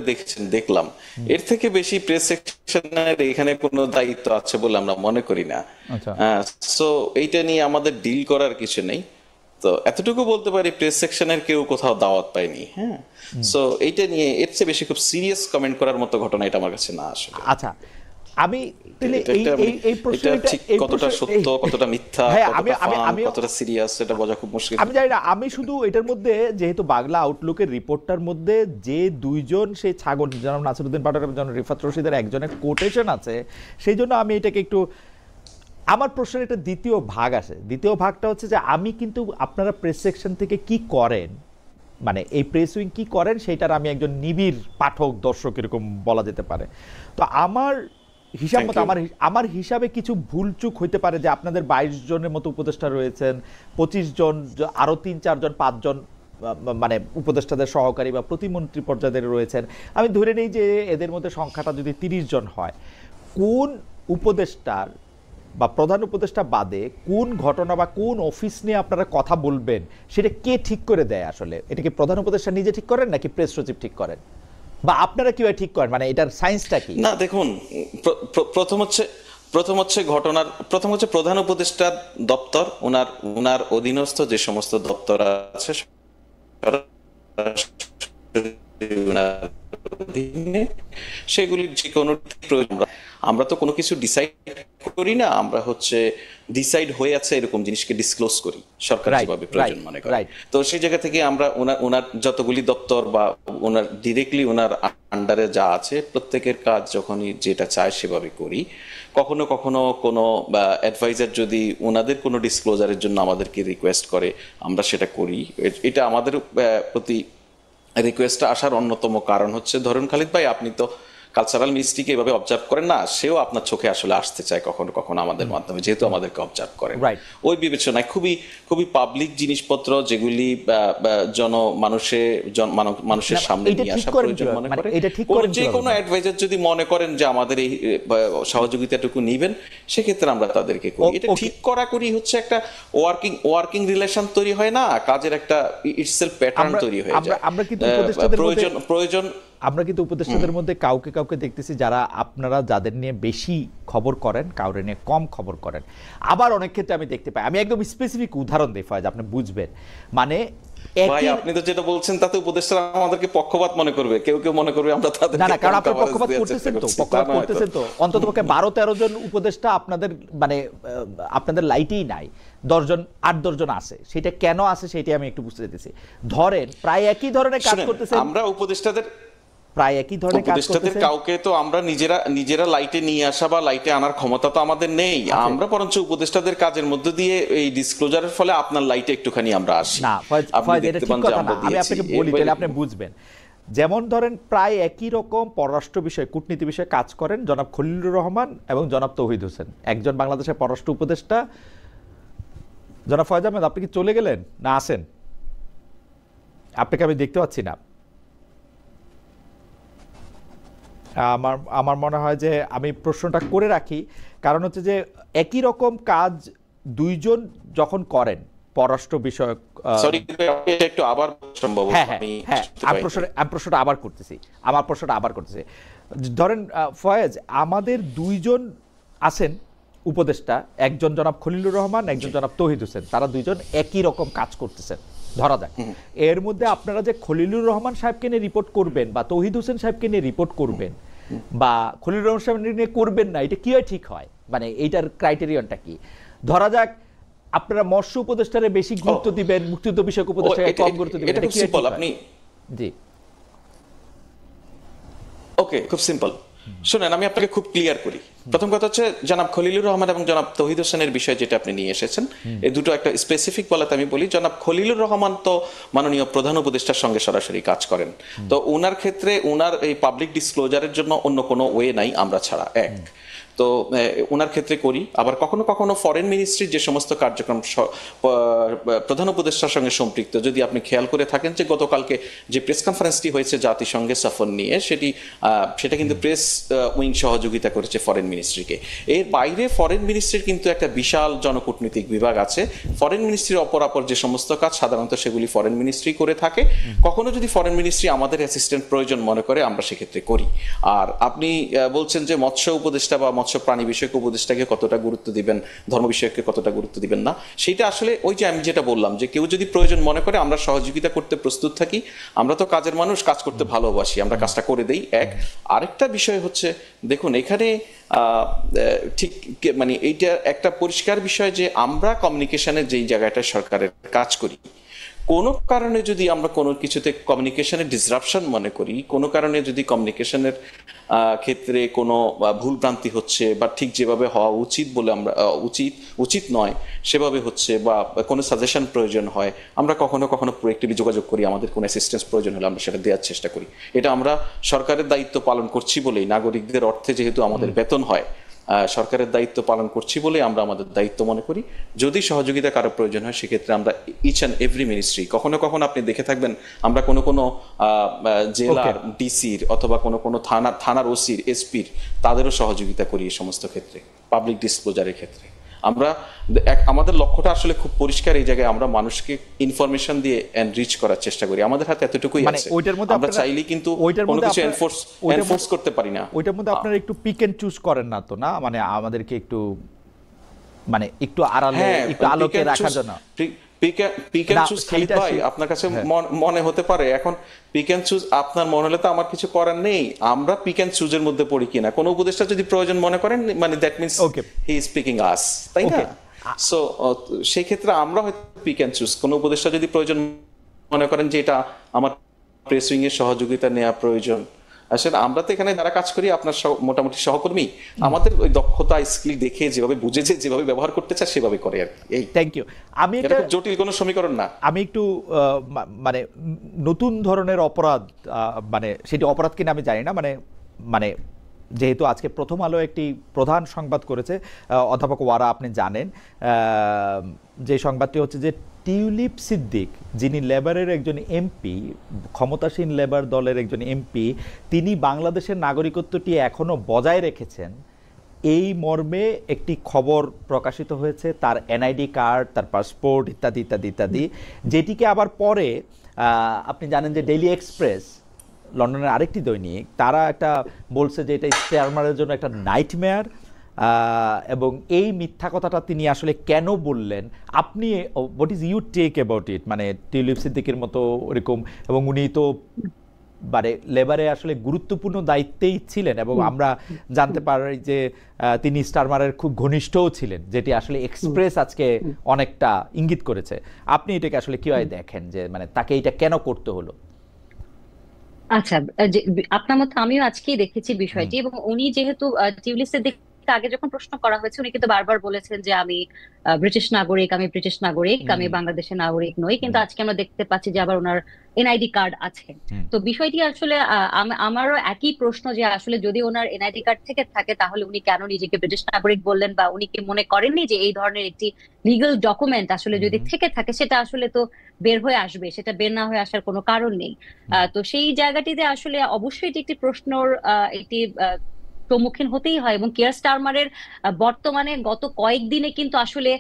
দেখলাম, এর থেকে বেশি প্রেস সেকশনের এখানে কোনো দায়িত্ব আছে বলে আমরা মনে করি না। সো এইটা নিয়ে আমাদের ডিল করার কিছু নেই। তো এতটুকু বলতে পারি প্রেস সেকশনের কেউ কোথাও দাওয়াত পায়নি। হ্যাঁ, সো এইটা নিয়ে এর চেয়ে বেশি খুব সিরিয়াস কমেন্ট করার মতো ঘটনা এটা আমার কাছে না আসলে। আচ্ছা, আমি কতটা সত্য কতটা মিথ্যা কতটা সিরিয়াস এটা বোঝা খুব মুশকিল। আমি জানি না, আমি শুধু এটার মধ্যে যেহেতু বাংলা আউটলুকের রিপোর্টটার মধ্যে যে দুইজন সেই ছাগল জনাব নাসিরউদ্দিন পাটোয়ারি এবং জনাব রিফাত রশিদের একজনের কোটেশন আছে, সেই জন্য আমি এটাকে একটু, আমার প্রশ্নের একটা দ্বিতীয় ভাগ আছে। দ্বিতীয় ভাগটা হচ্ছে যে আমি কিন্তু আপনারা প্রেস সেকশন থেকে কি করেন, মানে এই প্রেস উইং কি করেন সেটার আমি একজন নিবিড় পাঠক দর্শক এরকম বলা যেতে পারে। তো আমার হিসাব মতো আমার হিসাবে কিছু ভুলচুক হইতে পারে যে আপনাদের 22 জনের মতো উপদেষ্টা রয়েছেন, 25 জন আরো 3-4 জন 5 জন মানে উপদেষ্টাদের সহকারী বা প্রতিমন্ত্রী পর্যায়ের রয়েছেন। আমি ধরে নেই যে এদের মধ্যে সংখ্যাটা যদি 30 জন হয়, কোন উপদেষ্টার বা প্রধান উপদেষ্টা বাদে কোন ঘটনা বা কোন অফিস নিয়ে আপনারা কথা বলবেন সেটা কে ঠিক করে দেয়? আসলে এটা কি প্রধান উপদেষ্টা নিজে ঠিক করেন নাকি প্রেস সচিব ঠিক করেন, বা আপনারা কিভাবে ঠিক করেন, মানে এটার সায়েন্সটা কি? না দেখুন, প্রথম হচ্ছে প্রধান উপদেষ্টার দপ্তর, ওনার অধীনস্থ যে সমস্ত দপ্তর আছে সেগুলির যে কোনো প্রয়োজন, আমরা তো কোনো কিছু ডিসাইড করি না, আমরা হচ্ছে ডিসাইড হয়ে আছে এরকম জিনিসকে ডিসক্লোজ করি সরকার যেভাবে প্রয়োজন মনে করে। তো সেই জায়গা থেকে আমরা ওনার যতগুলি দপ্তর বা ওনার ডিরেক্টলি ওনার আন্ডারে যা আছে প্রত্যেকের কাজ যখনই যেটা চায় সেভাবে করি। কখনো কখনো কোনো অ্যাডভাইজার যদি ওনাদের কোনো ডিসক্লোজারের জন্য আমাদেরকে রিকোয়েস্ট করে আমরা সেটা করি। এটা আমাদের প্রতি রিকোয়েস্টটা আসার অন্যতম কারণ হচ্ছে, ধরুন খালিদ ভাই আপনি তো কালচারাল মিনিস্ট্রিকে এভাবে অবজার্ভ করেন না, সেও আপনার চোখে আসলে আসতে চায় কখনো কখনো আমাদের মাধ্যমে, যেহেতু আমাদেরকে অবজার্ভ করেন। ওই বিবেচনায় খুবই পাবলিক জিনিসপত্র যেগুলি মানুষের সামনে নিয়ে আসা প্রয়োজন মনে করে, যে কোনো অ্যাডভাইজার যদি মনে করেন যে আমাদের এই সহযোগিতাটুকু নিবেন, সেক্ষেত্রে আমরা তাদেরকে করি। এটা ঠিক করি হচ্ছে একটা ওয়ার্কিং রিলেশন তৈরি হয় না, কাজের একটা ইটসেলফ প্যাটার্ন তৈরি হয়ে যায়। আমরা কিন্তু উপদেষ্টাদের মধ্যে কাউকে দেখতেছি যারা আপনারা যাদের নিয়ে বেশি খবর করেন, কাউরে নিয়ে কম খবর করেন। আবার অনেক ক্ষেত্রে আমি দেখতে পাই, আমি একদম স্পেসিফিক উদাহরণ দিই ফয়েজ, আপনি বুঝবেন, মানে ভাই আপনি তো যেটা বলছেন তাতে উপদেষ্টারা আমাদেরকে পক্ষপাত মনে করবে, কেউ মনে করবে আমরা তাদের না, কারণ আপনারা পক্ষপাত করতেছেন তো অন্ততপক্ষে 12-13 জন উপদেষ্টা আপনাদের মানে আপনাদের লাইটেই নাই, 8-10 জন আছে। সেটা কেন আছে সেটাই আমি একটু বুঝতে চাইতেছি। ধরেন প্রায় একই ধরনের কাজ করতেছেন, আমরা উপদেষ্টাদের প্রায় একই ধরনের কাজ করতেছেন, কাউকে তো আমরা নিজেরা লাইটে নিয়ে আসা বা লাইটে আনার ক্ষমতা তো আমাদের নেই। আমরা বরঞ্চ উপদেষ্টাদের কাজের মধ্য দিয়ে এই ডিসক্লোজারের ফলে আপনার লাইটে একটুখানি আমরা আসি। না ফয়েজ, এটা ঠিক কথা না, আমি আপনাকে বলি তাহলে আপনি বুঝবেন। যেমন ধরেন প্রায় একই রকম পররাষ্ট্র বিষয়, কূটনীতি বিষয়ে কাজ করেন জনাব খলিলুর রহমান এবং জনাব তৌহিদ হোসেন, একজন বাংলাদেশের পররাষ্ট্র উপদেষ্টা। জনাব ফয়েজ আহমেদ, আপনি কি চলে গেলেন না আছেন? আপনাকে আমি দেখতে পাচ্ছি না। আমার মনে হয় যে আমি প্রশ্নটা করে রাখি, কারণ হচ্ছে যে একই রকম কাজ দুইজন যখন করেন পররাষ্ট্র বিষয়ক, একটু আবার সম্ভব, আমি প্রশ্নটা আবার করতেছি। ধরেন ফয়েজ, আমাদের দুইজন আছেন উপদেষ্টা, একজন জনাব খলিলুর রহমান, একজন জনাব তৌহিদ হোসেন, তারা দুইজন একই রকম কাজ করতেছেন ধরা যাক। এর মধ্যে আপনারা যে খলিলুর রহমান সাহেবকে নিয়ে রিপোর্ট করবেন বা তৌহিদ হোসেন সাহেবকে নিয়ে রিপোর্ট করবেন বা খলিলুর রহমান সাহেব নিয়ে করবেন না, এটা কি হয় ঠিক হয়? মানে এইটার ক্রাইটেরিয়ানটা কি? ধরা যাক আপনারা মৎস্য উপদেষ্টারে বেশি গুরুত্ব দিবেন, মুক্তিযুদ্ধ বিষয়ক উপদেষ্টাকে কম গুরুত্ব দিবেন, এটা কি আপনি? জি ওকে, খুব সিম্পল। শুনেন, আমি আপনাকে খুব ক্লিয়ার করি। প্রথম কথা হচ্ছে জনাব খলিলুর রহমান এবং জনাব তৌহিদ হোসেনের বিষয় যেটা আপনি নিয়ে এসেছেন, এই দুটো একটা স্পেসিফিক বলাতে আমি বলি, জনাব খলিলুর রহমান তো মাননীয় প্রধান উপদেষ্টার সঙ্গে সরাসরি কাজ করেন, তো ওনার ক্ষেত্রে ওনার এই পাবলিক ডিসক্লোজারের জন্য অন্য কোনো ওয়ে নাই আমরা ছাড়া। এক তো ওনার ক্ষেত্রে করি, আবার কখনো কখনো ফরেন মিনিস্ট্রির যে সমস্ত কার্যক্রম প্রধান উপদেষ্টার সঙ্গে সম্পৃক্ত, যদি আপনি খেয়াল করে থাকেন যে গতকালকে যে প্রেস কনফারেন্সটি হয়েছে জাতিসংঘে সফর নিয়ে, সেটা কিন্তু প্রেস উইং সহযোগিতা করেছে ফরেন মিনিস্ট্রিকে। এর বাইরে ফরেন মিনিস্ট্রির কিন্তু একটা বিশাল জনকূটনৈতিক বিভাগ আছে। ফরেন মিনিস্ট্রির অপরাপর যে সমস্ত কাজ সাধারণত সেগুলি ফরেন মিনিস্ট্রি করে থাকে। কখনো যদি ফরেন মিনিস্ট্রি আমাদের অ্যাসিস্ট্যান্ট প্রয়োজন মনে করে, আমরা সেক্ষেত্রে করি। আর আপনি বলছেন যে মৎস্য উপদেষ্টা বা মৎস্য প্রাণী বিষয়ক উপদেষ্টাকে কতটা গুরুত্ব দিবেন, ধর্ম বিষয়কে কতটা গুরুত্ব দিবেন না, সেটা আসলে ওই যে আমি যেটা বললাম যে কেউ যদি প্রয়োজন মনে করে আমরা সহযোগিতা করতে প্রস্তুত থাকি। আমরা তো কাজের মানুষ, কাজ করতে ভালোবাসি, আমরা কাজটা করে দেই। এক আরেকটা বিষয় হচ্ছে, দেখুন এখানে ঠিক মানে এইটা একটা পরিষ্কার বিষয় যে আমরা কমিউনিকেশনের যেই জায়গাটায় সরকারের কাজ করি, কোনো কারণে যদি আমরা কোনো কিছুতে কমিউনিকেশনের ডিসরাপশন মনে করি, কোনো কারণে যদি কমিউনিকেশনের ক্ষেত্রে কোনো ভুল ভ্রান্তি হচ্ছে বা ঠিক যেভাবে হওয়া উচিত বলে আমরা উচিত নয় সেভাবে হচ্ছে, বা কোনো সাজেশন প্রয়োজন হয়, আমরা কখনো কখনো প্রোঅ্যাক্টিভলি যোগাযোগ করি। আমাদের কোনো অ্যাসিস্ট্যান্স প্রয়োজন হলে আমরা সেটা দেওয়ার চেষ্টা করি। এটা আমরা সরকারের দায়িত্ব পালন করছি বলেই, নাগরিকদের অর্থে যেহেতু আমাদের বেতন হয়, সরকারের দায়িত্ব পালন করছি বলে আমরা আমাদের দায়িত্ব মনে করি। যদি সহযোগিতা কারো প্রয়োজন হয় সেক্ষেত্রে আমরা ইচ অ্যান্ড এভরি মিনিস্ট্রি, কখনো কখনো আপনি দেখে থাকবেন আমরা কোনো জেলার ডিসির অথবা কোনো থানার ওসির, এসপির, তাদেরও সহযোগিতা করি এই সমস্ত ক্ষেত্রে, পাবলিক ডিসক্লোজারের ক্ষেত্রে। আমরা আমাদের লক্ষ্যটা আসলে খুব পরিষ্কার, এই জায়গায় আমরা মানুষকে ইনফরমেশন দিয়ে এনরিচ করার চেষ্টা করি। আমাদের হাতে এতটুকুই আছে, আমরা চাইলেই কিন্তু কোনো কিছু এনফোর্স করতে পারি না। ওইটার মধ্যে আপনারা একটু পিক এন্ড চুজ করেন না তো, না মানে আমাদেরকে একটু মানে একটু আড়ালে একটু আলোকে রাখার জন্য পিক এন্ড চুজ খালিদ ভাই আপনার কাছে মনে হতে পারে এখন পিক এন্ড চুজ আপনার মনে হলে তো আমার কিছু করার নেই। আমরা পিক এন্ড চুজের মধ্যে পড়ি কিনা, কোন উপদেষ্টা যদি প্রয়োজন মনে করেন, মানে that means he is picking us, তাই না? সো সেই ক্ষেত্রে আমরা হয়তো পিক এন্ড চুজ, কোন উপদেষ্টা যদি প্রয়োজন মনে করেন যে এটা আমার প্রেস উইং এর সহযোগিতা নেওয়া প্রয়োজন, আসলে আমরা তো এখানে যারা কাজ করি আপনার মোটামুটি সহকর্মী, আমাদের ওই দক্ষতা স্কিল দেখে যেভাবে বুঝে যেভাবে ব্যবহার করতে চায় সেভাবে করে আর কি। এই থ্যাংক ইউ। আমি এটা খুব জটিল কোনো সমীকরণ না। আমি একটু মানে নতুন ধরনের অপরাধ, মানে সেটি অপরাধ কিনা আমি জানি না, মানে যেহেতু আজকে প্রথম আলো একটি প্রধান সংবাদ করেছে, অধ্যাপক ওয়ারা আপনি জানেন, যে সংবাদটি হচ্ছে যে টিউলিপ সিদ্দিক, যিনি লেবারের একজন এমপি, ক্ষমতাসীন লেবার দলের একজন এমপি, তিনি বাংলাদেশের নাগরিকত্বটি এখনো বজায় রেখেছেন, এই মর্মে একটি খবর প্রকাশিত হয়েছে। তার এনআইডি কার্ড, তার পাসপোর্ট ইত্যাদি ইত্যাদি ইত্যাদি, যেটিকে আবার পরে আপনি জানেন যে ডেইলি এক্সপ্রেস, লন্ডনের আরেকটি দৈনিক, তারা একটা বলছে যে এটা স্টারমারের জন্য একটা নাইটমেয়ার, এবং এই মিথ্যা কথাটা তিনি আসলে কেন বললেন, আপনি what is you take about it? মানে টিউলিপ সিদ্দিকের মতো ওরকম, এবং উনি তো মানে লেবারে আসলে গুরুত্বপূর্ণ দায়িত্বেই ছিলেন, এবং আমরা জানতে পারি যে তিনি স্টারমারের খুব ঘনিষ্ঠও ছিলেন, যেটি আসলে এক্সপ্রেস আজকে অনেকটা ইঙ্গিত করেছে। আপনি এটাকে আসলে কিভাবে দেখেন, যে মানে তাকে এটা কেন করতে হলো? আচ্ছা, আপনার মতো আমিও আজকেই দেখেছি বিষয়টি, এবং উনি যেহেতু টিউলিপসের দিকে আগে যখন প্রশ্ন করা হয়েছে উনি কিন্তু বারবার বলেছেন যে আমি ব্রিটিশ নাগরিক, আমি বাংলাদেশের নাগরিক নই, কিন্তু আজকে আমরা দেখতে পাচ্ছি যে আবার ওনার এনআইডি কার্ড আছে। তো বিষয়টি আসলে আমারও একই প্রশ্ন যে আসলে যদি ওনার এনআইডি কার্ড থেকে থাকে তাহলে উনি কেন নিজেকে ব্রিটিশ নাগরিক বললেন, বা উনি কি মনে করেননি যে এই ধরনের একটি লিগ্যাল ডকুমেন্ট আসলে যদি থেকে থাকে সেটা আসলে তো বের হয়ে আসবে, সেটা বের না হয়ে আসার কোনো কারণ নেই। তো সেই জায়গাটিতে আসলে অবশ্যই এটি একটি প্রশ্নর একটি সম্মুখীন হতেই হয়। এবং কিয়ার স্টারমারের বর্তমানে গত কয়েকদিনে কিন্তু আসলে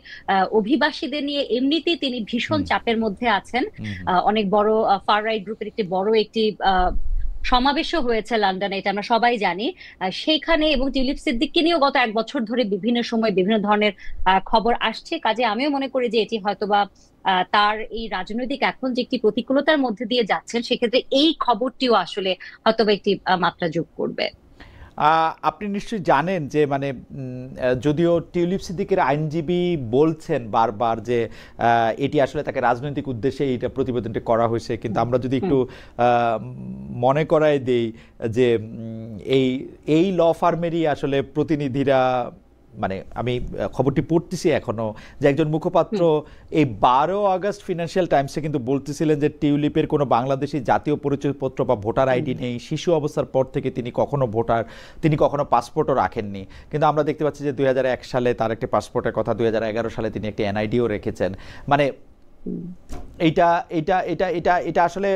অভিবাসীদের নিয়ে এমনিতেই তিনি ভীষণ চাপের মধ্যে আছেন। অনেক বড় ফার রাইট গ্রুপের একটি সমাবেশও হয়েছে লন্ডনে, এটা আমরা সবাই জানি। সেইখানে এবং টিউলিপ সিদ্দিককে নিয়েও গত 1 বছর ধরে বিভিন্ন সময় বিভিন্ন ধরনের খবর আসছে। কাজে আমিও মনে করি যে এটি হয়তোবা তার এই রাজনৈতিক এখন যে একটি প্রতিকূলতার মধ্যে দিয়ে যাচ্ছেন, সেক্ষেত্রে এই খবরটিও আসলে হয়তোবা একটি মাত্রা যোগ করবে। আপনি নিশ্চয়ই জানেন যে মানে যদিও টিউলিপ সিদ্দিকের আইনজীবী বলছেন বারবার যে এটি আসলে তাকে রাজনৈতিক উদ্দেশ্যে এইটা প্রতিবেদনটি করা হয়েছে, কিন্তু আমরা যদি একটু মনে করাই দেই যে এই এই ল ফার্মেরই আসলে প্রতিনিধিরা, মানে আমি খবরটি পড়তেছি এখনো, যে একজন মুখপাত্র এই 12 আগস্ট ফিনান্সিয়াল টাইমসে কিন্তু বলতেছিলেন যে টিউলিপের কোনো বাংলাদেশি জাতীয় পরিচয়পত্র বা ভোটার আইডি নেই, শিশু অবস্থার পর থেকে তিনি কখনো পাসপোর্টও রাখেননি। কিন্তু আমরা দেখতে পাচ্ছি যে 2001 সালে তার একটি পাসপোর্টের কথা, 2011 সালে তিনি একটি এনআইডিও রেখেছেন। মানে এইটা এটা এটা এটা এটা আসলে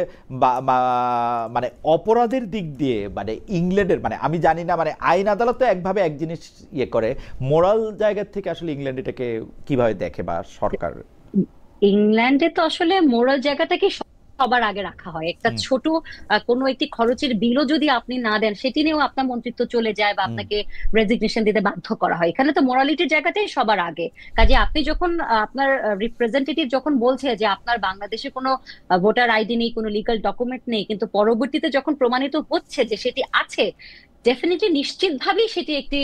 মানে অপরাধের দিক দিয়ে মানে ইংল্যান্ডের, মানে আমি জানি না, মানে আইন আদালত তো একভাবে এক জিনিস ইয়ে করে, মোরাল জায়গা থেকে আসলে ইংল্যান্ড এটাকে কিভাবে দেখে বা সরকার? ইংল্যান্ডে তো আসলে মোরাল জায়গাটাকে সবার আগে রাখা হয়। একটা ছোট কোনো একটি খরচের বিলও যদি আপনি না দেন, সেটি নিয়েও আপনার মন্ত্রিত্ব চলে যায় বা আপনাকে রেজিগনেশন দিতে বাধ্য করা হয়। এখানে তো মোরালিটির জায়গাটাই সবার আগে। কাজে আপনি যখন আপনার রিপ্রেজেন্টেটিভ যখন বলছে যে আপনার বাংলাদেশে কোনো ভোটার আইডি নেই, কোনো লিগ্যাল ডকুমেন্ট নেই, কিন্তু পরবর্তীতে যখন প্রমাণিত হচ্ছে যে সেটি আছে, ডেফিনেটলি নিশ্চিতভাবেই সেটি একটি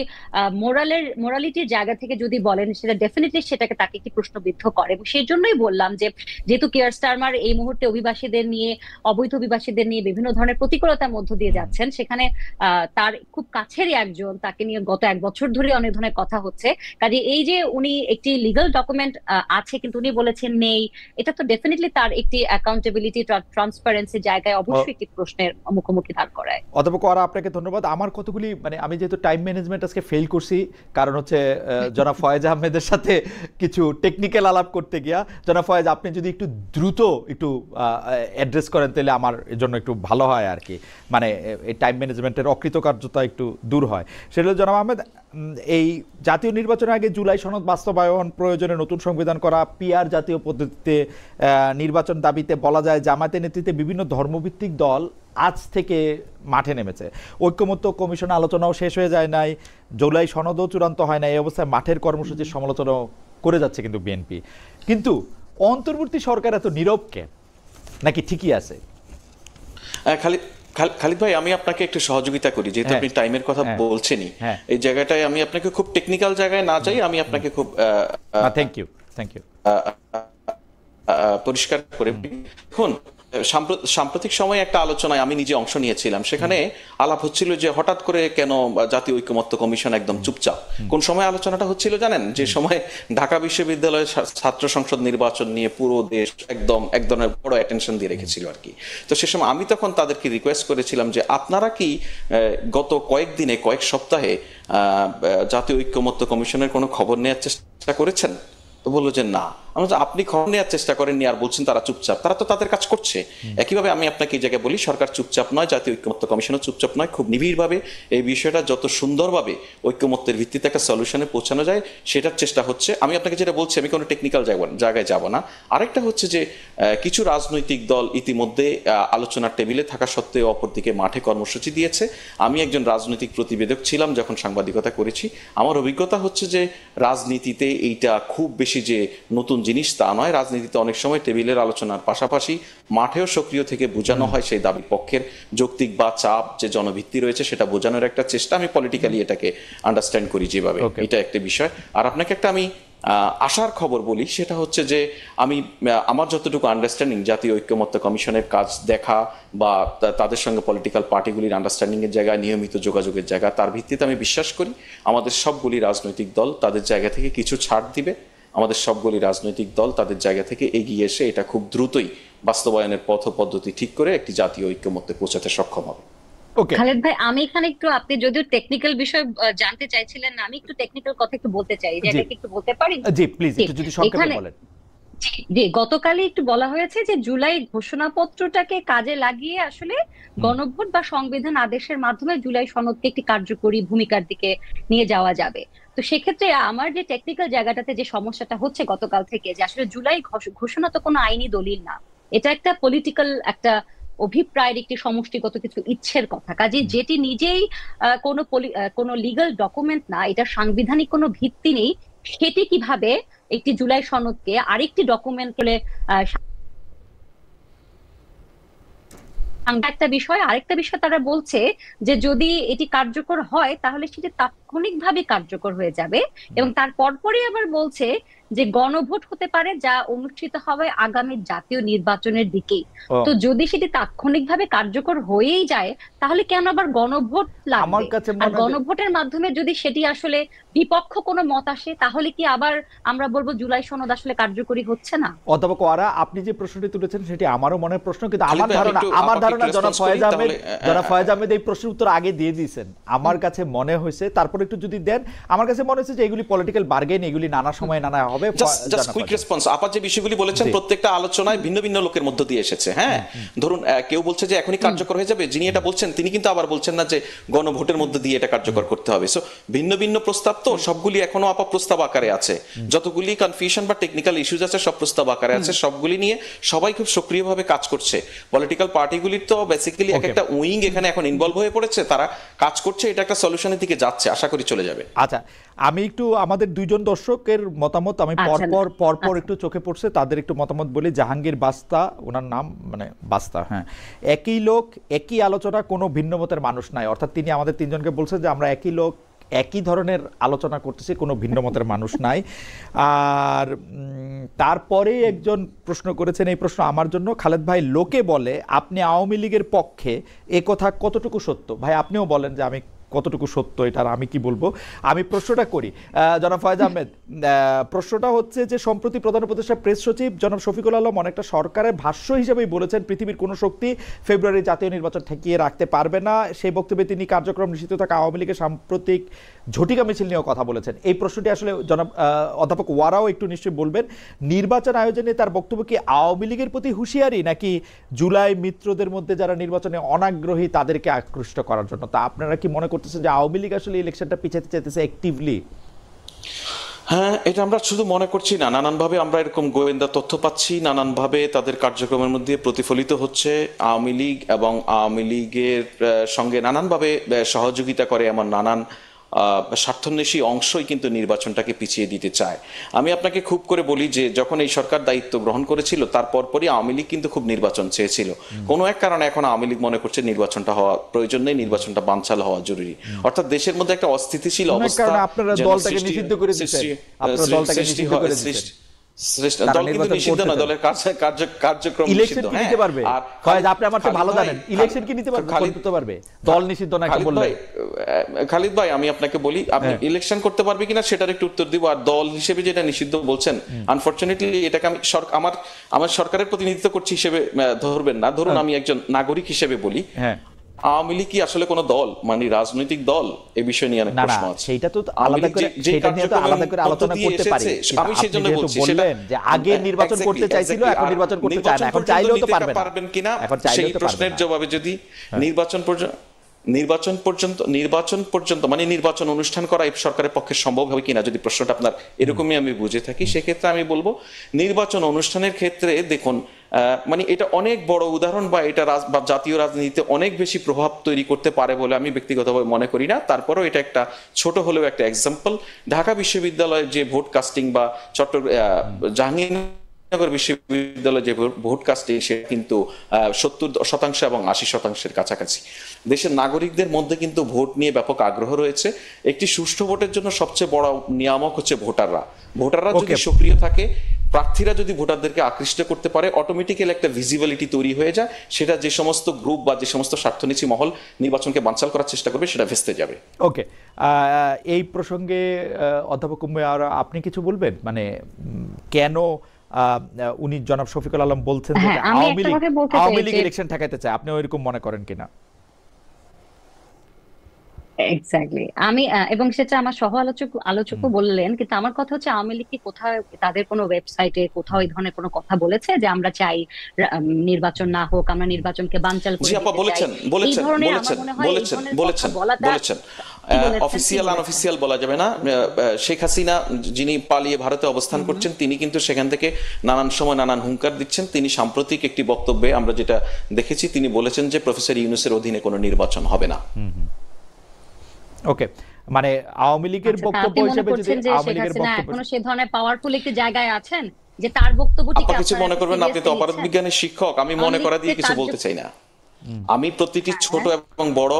মোরালিটির জায়গা থেকে যদি বলেন, সেটা ডেফিনেটলি সেটাকে তাকে একটি প্রশ্নবিদ্ধ করে। এবং সেই জন্যই বললাম যে যেহেতু কিয়ার স্টারমার এই মুহূর্তে অভিবাসীদের নিয়ে, অবৈধ অভিবাসীদের নিয়ে বিভিন্ন ধরনের প্রতিকূলতার মধ্য দিয়ে যাচ্ছেন, সেখানে তার খুব কাছেরই একজন, তাকে নিয়ে গত 1 বছর ধরে অনেক ধরনের কথা হচ্ছে। কাজে এই যে উনি একটি লিগ্যাল ডকুমেন্ট আছে কিন্তু উনি বলেছেন নেই, এটা তো ডেফিনেটলি তার একটি অ্যাকাউন্টেবিলিটি, ট্রান্সপারেন্সি জায়গায় অবশ্যই একটি প্রশ্নের মুখোমুখি দাঁড় করায়। অধ্যাপক ওয়ারা, আপনাকে ধন্যবাদ। আমার কতগুলি, মানে আমি যেহেতু টাইম ম্যানেজমেন্ট আজকে ফেল করছি, কারণ হচ্ছে জনাব ফয়েজ আহমেদের সাথে কিছু টেকনিক্যাল আলাপ করতে গিয়া। জনাব ফয়েজ, আপনি যদি একটু দ্রুত একটু অ্যাড্রেস করেন তাহলে আমার জন্য একটু ভালো হয় আর কি, মানে এই টাইম ম্যানেজমেন্টের অকৃতকার্যতা একটু দূর হয়। সেটা হলো, জনাব আহমেদ, এই জাতীয় নির্বাচনের আগে জুলাই সনদ বাস্তবায়ন, প্রয়োজনে নতুন সংবিধান করা, পিআর জাতীয় পদ্ধতিতে নির্বাচন দাবিতে বলা যায় জামায়াতের নেতৃত্বে বিভিন্ন ধর্মভিত্তিক দল আজ থেকে মাঠে নেমেছে। ঐক্যমত্য কমিশন আলোচনাও শেষ হয়ে যায় নাই, জুলাই সনদও চূড়ান্ত হয় না। এই অবস্থায় মাঠের কর্মসূচির সমালোচনাও করে যাচ্ছে কিন্তু বিএনপি। কিন্তু অন্তর্বর্তী সরকার এত নীরব কেন, নাকি ঠিকই আছে? খালিদ ভাই, আমি আপনাকে একটু সহযোগিতা করি, যেহেতু আপনি টাইমের কথা বলছেনই। এই জায়গাটায় আমি আপনাকে খুব টেকনিক্যাল জায়গায় না যাই, আমি আপনাকে খুব থ্যাংক ইউ পরিষ্কার করে দেখুন। সাম্প্রতিক সময়ে একটা আলোচনায় আমি নিজে অংশ নিয়েছিলাম, সেখানে আলাপ হচ্ছিল যে হঠাৎ করে কেন জাতীয় ঐক্যমত্য কমিশন একদম চুপচাপ। কোন সময় আলোচনাটা হচ্ছিল জানেন? যে সময় ঢাকা বিশ্ববিদ্যালয়ের ছাত্র সংসদ নির্বাচন নিয়ে পুরো দেশ একদম এক ধরনের বড় অ্যাটেনশন দিয়ে রেখেছিল আর কি। তো সে সময় আমি তখন তাদেরকে রিকোয়েস্ট করেছিলাম যে আপনারা কি গত কয়েকদিনে, কয়েক সপ্তাহে জাতীয় ঐক্যমত্য কমিশনের কোনো খবর নেওয়ার চেষ্টা করেছেন? তো বললো যে না। আপনি খবর নেওয়ার চেষ্টা করেননি আর বলছেন তারা চুপচাপ। তারা তো তাদের কাজ করছে। একইভাবে আমি আপনাকে এই জায়গায় বলি, সরকার চুপচাপ নয়, জাতীয় ঐক্যমত্য কমিশনও চুপচাপ নয়। খুব নিবিড়ভাবে এই বিষয়টা যত সুন্দরভাবে ঐক্যমত্যের ভিত্তিতে একটা সলিউশনে পৌঁছানো যায় সেটার চেষ্টা হচ্ছে। আমি আপনাকে যেটা বলছি, আমি কোনো টেকনিক্যাল জায়গায় যাব না। আরেকটা হচ্ছে যে কিছু রাজনৈতিক দল ইতিমধ্যে আলোচনার টেবিলে থাকা সত্ত্বেও অপরদিকে মাঠে কর্মসূচি দিয়েছে। আমি একজন রাজনৈতিক প্রতিবেদক ছিলাম যখন সাংবাদিকতা করেছি। আমার অভিজ্ঞতা হচ্ছে যে রাজনীতিতে এইটা খুব বেশি যে নতুন জিনিস তা নয়। রাজনীতিতে অনেক সময় টেবিলের আলোচনার পাশাপাশি মাঠেও সক্রিয় থেকে বোঝানো হয় সেই দাবি পক্ষের যৌক্তিক বা চাপ যে জনভিত্তি রয়েছে সেটা বোঝানোর একটা চেষ্টা। আমি পলিটিক্যালি এটাকে আন্ডারস্ট্যান্ড করি যেভাবে, এটা একটা বিষয়। আর আপনাকে একটা আমি আশার খবর বলি, সেটা হচ্ছে যে আমি আমার যতটুকু আন্ডারস্ট্যান্ডিং, জাতীয় ঐক্যমত্য কমিশনের কাজ দেখা বা তাদের সঙ্গে পলিটিক্যাল পার্টিগুলির আন্ডারস্ট্যান্ডিং এর জায়গায় নিয়মিত যোগাযোগের জায়গা, তার ভিত্তিতে আমি বিশ্বাস করি আমাদের সবগুলি রাজনৈতিক দল তাদের জায়গা থেকে কিছু ছাড় দিবে। আমাদের সবগুলি রাজনৈতিক দল তাদের জায়গা থেকে এগিয়ে এসে এটা খুব দ্রুতই বাস্তবায়নের পথ পদ্ধতি ঠিক করে একটি জাতীয় ঐক্যমত্যে পৌঁছাতে সক্ষম হবে। খালেদ ভাই, আমি এখানে একটু, আপনি যদিও টেকনিক্যাল বিষয় জানতে চাইছিলেন না, আমি একটু টেকনিক্যাল কথা একটু বলতে চাই, জায়গাটা একটু বলতে পারি? জি প্লিজ, একটু যদি সংক্ষেপে বলেন। জি, গতকালই একটু বলা হয়েছে যে জুলাই ঘোষণাপত্রটাকে কাজে লাগিয়ে আসলে গণভোট বা সংবিধান আদেশের মাধ্যমে জুলাই সনদকে একটি কার্যকরী ভূমিকার দিকে নিয়ে যাওয়া যাবে। তো সেক্ষেত্রে আমার যে টেকনিক্যাল জায়গাটাতে যে সমস্যাটা হচ্ছে গতকাল থেকে, যে আসলে জুলাই ঘোষণা তো কোনো আইনি দলিল না, এটা একটা পলিটিক্যাল একটা অভিপ্রায়ের একটি সমষ্টিগত কিছু ইচ্ছের কথা। কাজে যেটি নিজেই কোনো লিগ্যাল ডকুমেন্ট না, এটা সাংবিধানিক কোনো ভিত্তি নেই, সেটি কিভাবে একটি জুলাই সনদকে আরেকটি ডকুমেন্ট বলে একটা বিষয়, আরেকটা বিষয় তারা বলছে যে যদি এটি কার্যকর হয় তাহলে সেটি তাৎক্ষণিকভাবে কার্যকর হয়ে যাবে, এবং তার পরপরই আবার বলছে যে গণভোট হতে পারে যা অনুষ্ঠিত হবে আগামী জাতীয় নির্বাচনের দিকেই। ও, তো যদি সেটি তাৎক্ষণিকভাবে কার্যকর হয়েই যায় তাহলে কেন আবার গণভোট আমার লাগবে? কাছে আর মনে হয় যে গণভোটের মাধ্যমে যদি সেটি আসলে বিপক্ষ কোনো মত আসে তাহলে কি আবার আমরা বলবো জুলাই সনদ আসলে কার্যকরী হচ্ছে না? অধ্যাপক ওয়ারা, আপনি যে প্রশ্নটি তুলেছেন সেটি আমারও মনের প্রশ্ন, কিন্তু খালিদ ভাই, আমি একটু আমার আপাকে ধারণা একটু জনাব response ফয়েজ করি, আহমেদ, তাহলে এই প্রশ্নের উত্তর আগে দিয়ে দিয়েছেন। আমার কাছে মনে হয়েছে, তারপর একটু যদি দেন, আমার কাছে মনে হচ্ছে যে এগুলি পলিটিক্যাল বার্গেন, এগুলি নানা সময় নানা হবে। Just quick response. আপা যে বিষয়গুলি বলেছেন জি। প্রত্যেকটা আলোচনায় ভিন্ন ভিন্ন লোকের মধ্য দিয়ে এসেছে। হ্যাঁ, ধরুন কেউ বলছে যে এখনই কার্যকর হয়ে যাবে, যিনি এটা বলছেন তিনি কিন্তু আবার বলছেন না যে গণভোটের মধ্য দিয়ে এটা কার্যকর করতে হবে। সো ভিন্ন ভিন্ন প্রস্তাব, তো সবগুলি এখনো আপা প্রস্তাব আকারে আছে। যতগুলি কনফিউশন বা টেকনিক্যাল ইস্যুজ আছে সব প্রস্তাব আকারে আছে, সবগুলি নিয়ে সবাই খুব সক্রিয়ভাবে কাজ করছে। পলিটিক্যাল পার্টিগুলির তো বেসিক্যালি এক একটা উইং এখানে এখন ইনভলভ হয়ে পড়েছে, তারা কাজ করছে, এটা একটা সলিউশনের দিকে যাচ্ছে, আশা করি চলে যাবে। আচ্ছা, আমি একটু আমাদের দুইজন দর্শকের মতামত আমি পরপর একটু চোখে পড়ছে, তাদের একটু মতামত বলি। জাহাঙ্গীর বাস্তা, ওনার নাম মানে বাস্তা, হ্যাঁ, একই লোক একই আলোচনা, কোনো ভিন্ন মতের মানুষ নাই। অর্থাৎ তিনি আমাদের তিনজনকে বলছেন যে আমরা একই লোক একই ধরনের আলোচনা করতেছি, কোনো ভিন্ন মতের মানুষ নাই। আর তারপরে একজন প্রশ্ন করেছেন, এই প্রশ্ন আমার জন্য, খালেদ ভাই, লোকে বলে আপনি আওয়ামী লীগের পক্ষে, এ কথা কতটুকু সত্য? ভাই আপনিও বলেন যে আমি কতটুকু সত্য, এটার আমি কি বলবো। আমি প্রশ্নটা করি জনাব ফয়েজ আহমেদ। প্রশ্নটা হচ্ছে যে সম্প্রতি প্রধান উপদেষ্টা প্রেস সচিব জনাব শফিকুল আলম অনেকটা সরকারের ভাষ্য হিসেবেই বলেছেন পৃথিবীর কোনো শক্তি ফেব্রুয়ারি জাতীয় নির্বাচন ঠেকিয়ে রাখতে পারবে না। সেই বক্তব্যে তিনি কার্যক্রম নিষিদ্ধ থাকা আওয়ামী লীগের সাম্প্রতিক ঝটিকা মিছিল নিয়েও কথা বলেছেন। এই প্রশ্নটি আসলে জনাব অধ্যাপক ওয়ারাও একটু নিশ্চয়ই বলবেন। নির্বাচন আয়োজনে তার বক্তব্য কি আওয়ামী লীগের প্রতি হুঁশিয়ারি, নাকি জুলাই মিত্রদের মধ্যে যারা নির্বাচনে অনাগ্রহী তাদেরকে আকৃষ্ট করার জন্য? তা আপনারা কি মনে করতেছেন যে আওয়ামী লীগ আসলে ইলেকশনটা পিছাতে চাইতেছে অ্যাক্টিভলি? হ্যাঁ, এটা আমরা শুধু মনে করছি না, নানানভাবে আমরা এরকম গোয়েন্দা তথ্য পাচ্ছি, নানানভাবে তাদের কার্যক্রমের মধ্যে প্রতিফলিত হচ্ছে। আওয়ামী লীগ এবং আওয়ামী লীগের সঙ্গে নানানভাবে সহযোগিতা করে এমন নানান স্বার্থান্বেষী অংশই কিন্তু নির্বাচনটাকে পিছিয়ে দিতে চায়। আমি আপনাকে খুব করে বলি যে যখন এই সরকার দায়িত্ব গ্রহণ করেছিল তার পরপরই আওয়ামী লীগ কিন্তু খুব নির্বাচন চেয়েছিল। কোনো এক কারণে এখন আওয়ামী লীগ মনে করছে নির্বাচনটা হওয়া প্রয়োজন নেই, নির্বাচনটা বানচাল হওয়া জরুরি। অর্থাৎ দেশের মধ্যে একটা অস্থিতিশীল অবস্থা, আপনারা দলটাকে নিষিদ্ধ করে দিচ্ছেন, আপনারা দলটাকে নিষিদ্ধ করে দিচ্ছেন। দল কিন্তু নিষিদ্ধ না, দলের কার্যক্রম ইলেকশন কি নিতে পারবে? ফয়েজ, আপনি আমার চেয়ে ভালো জানেন, ইলেকশন কি নিতে পারবে, করতে পারবে? দল নিষিদ্ধ না কি বললেন? খালিদ ভাই, আমি আপনাকে বলি, আপনি ইলেকশন করতে পারবে কিনা সেটার একটু উত্তর দিব। আর দল হিসেবে যেটা নিষিদ্ধ বলছেন, আনফরচুনেটলি এটাকে আমি আমার সরকারের প্রতিনিধিত্ব করছি হিসেবে ধরবেন না। ধরুন আমি একজন নাগরিক হিসেবে বলি, আওয়ামী লীগ কি আসলে কোনো দল, মানে রাজনৈতিক দল? এই বিষয় নিয়ে অনেক প্রশ্ন আছে। সেটা তো আলাদা করে, সেটা নিয়ে তো আলাদা করে আলোচনা করতে পারি। আমি সেজন্য বলছি সেটা যে আগে নির্বাচন করতে চাইছিল, এখন নির্বাচন করতে চায় না, এখন চাইলেও তো পারবেন কিনা সেই প্রশ্নের জবাবে যদি নির্বাচন পর্যন্ত মানে নির্বাচন অনুষ্ঠান করা এই সরকারের পক্ষে সম্ভব হবে কিনা, যদি প্রশ্নটা আপনার এরকমই আমি বুঝে থাকি, সেক্ষেত্রে আমি বলবো নির্বাচন অনুষ্ঠানের ক্ষেত্রে দেখুন, মানে এটা অনেক বড় উদাহরণ বা এটা জাতীয় রাজনীতিতে অনেক বেশি প্রভাব তৈরি করতে পারে বলে আমি ব্যক্তিগতভাবে মনে করি না। তারপরেও এটা একটা ছোট হলেও একটা এক্সাম্পল। ঢাকা বিশ্ববিদ্যালয়ের যে ভোট কাস্টিং বা জাহাঙ্গীরনগর বিশ্ববিদ্যালয়ের যে ভোট কাস্টিং, সেটা কিন্তু 70% এবং 80%-এর কাছাকাছি। দেশের নাগরিকদের মধ্যে কিন্তু ভোট নিয়ে ব্যাপক আগ্রহ রয়েছে। একটি সুষ্ঠু ভোটের জন্য সবচেয়ে বড় নিয়ামক হচ্ছে ভোটাররা যদি সক্রিয় থাকে, প্রার্থীরা যদি ভোটারদেরকে আকৃষ্ট করতে পারে, অটোমেটিক্যালি একটা ভিজিবিলিটি তৈরি হয়ে যায়। সেটা যে সমস্ত গ্রুপ বা যে সমস্ত স্বার্থনীতি মহল নির্বাচনকে বানচাল করার চেষ্টা করবে, সেটা ভেস্তে যাবে। ওকে, এই প্রসঙ্গে অধ্যাপক আর আপনি কিছু বলবেন? মানে কেন উনি জনাব শফিকুল আলম বলছেন যে আওয়ামী লীগ ইলেকশন ঠেকাইতে চায়, আপনি ওইরকম মনে করেন কিনা? এক্স্যাক্টলি, আমি এবং সেটা আমার সহ আলোচকও বললেন, কিন্তু আমার কথা হচ্ছে আওয়ামী লীগ কি কোথাও তাদের কোনো ওয়েবসাইটে কোথাও এই ধরনের কোনো কথা বলেছে যে আমরা চাই নির্বাচন না হোক, আমরা নির্বাচনকে বানচাল করে বলেছেন। অফিসিয়াল আনঅফিসিয়াল বলা যাবে না। শেখ হাসিনা যিনি পালিয়ে ভারতে অবস্থান করছেন, তিনি কিন্তু সেখান থেকে নানান সময় নানান হুঙ্কার দিচ্ছেন। তিনি সাম্প্রতিক একটি বক্তব্যে আমরা যেটা দেখেছি, তিনি বলেছেন যে প্রফেসর ইউনূসের অধীনে কোনো নির্বাচন হবে না। ওকে, মানে আওয়ামী লীগের বক্তব্য হিসেবে যদি আওয়ামী লীগের বক্তব্য, এখনো সেই ধরনের পাওয়ারফুল একটি জায়গায় আছেন যে তার বক্তব্যটি কিছু মনে করবেন, আপনি তো অপরাধ বিজ্ঞানের শিক্ষক, আমি মনে করা দিয়ে কিছু বলতে চাই না। আমি প্রতিটি ছোট এবং বড়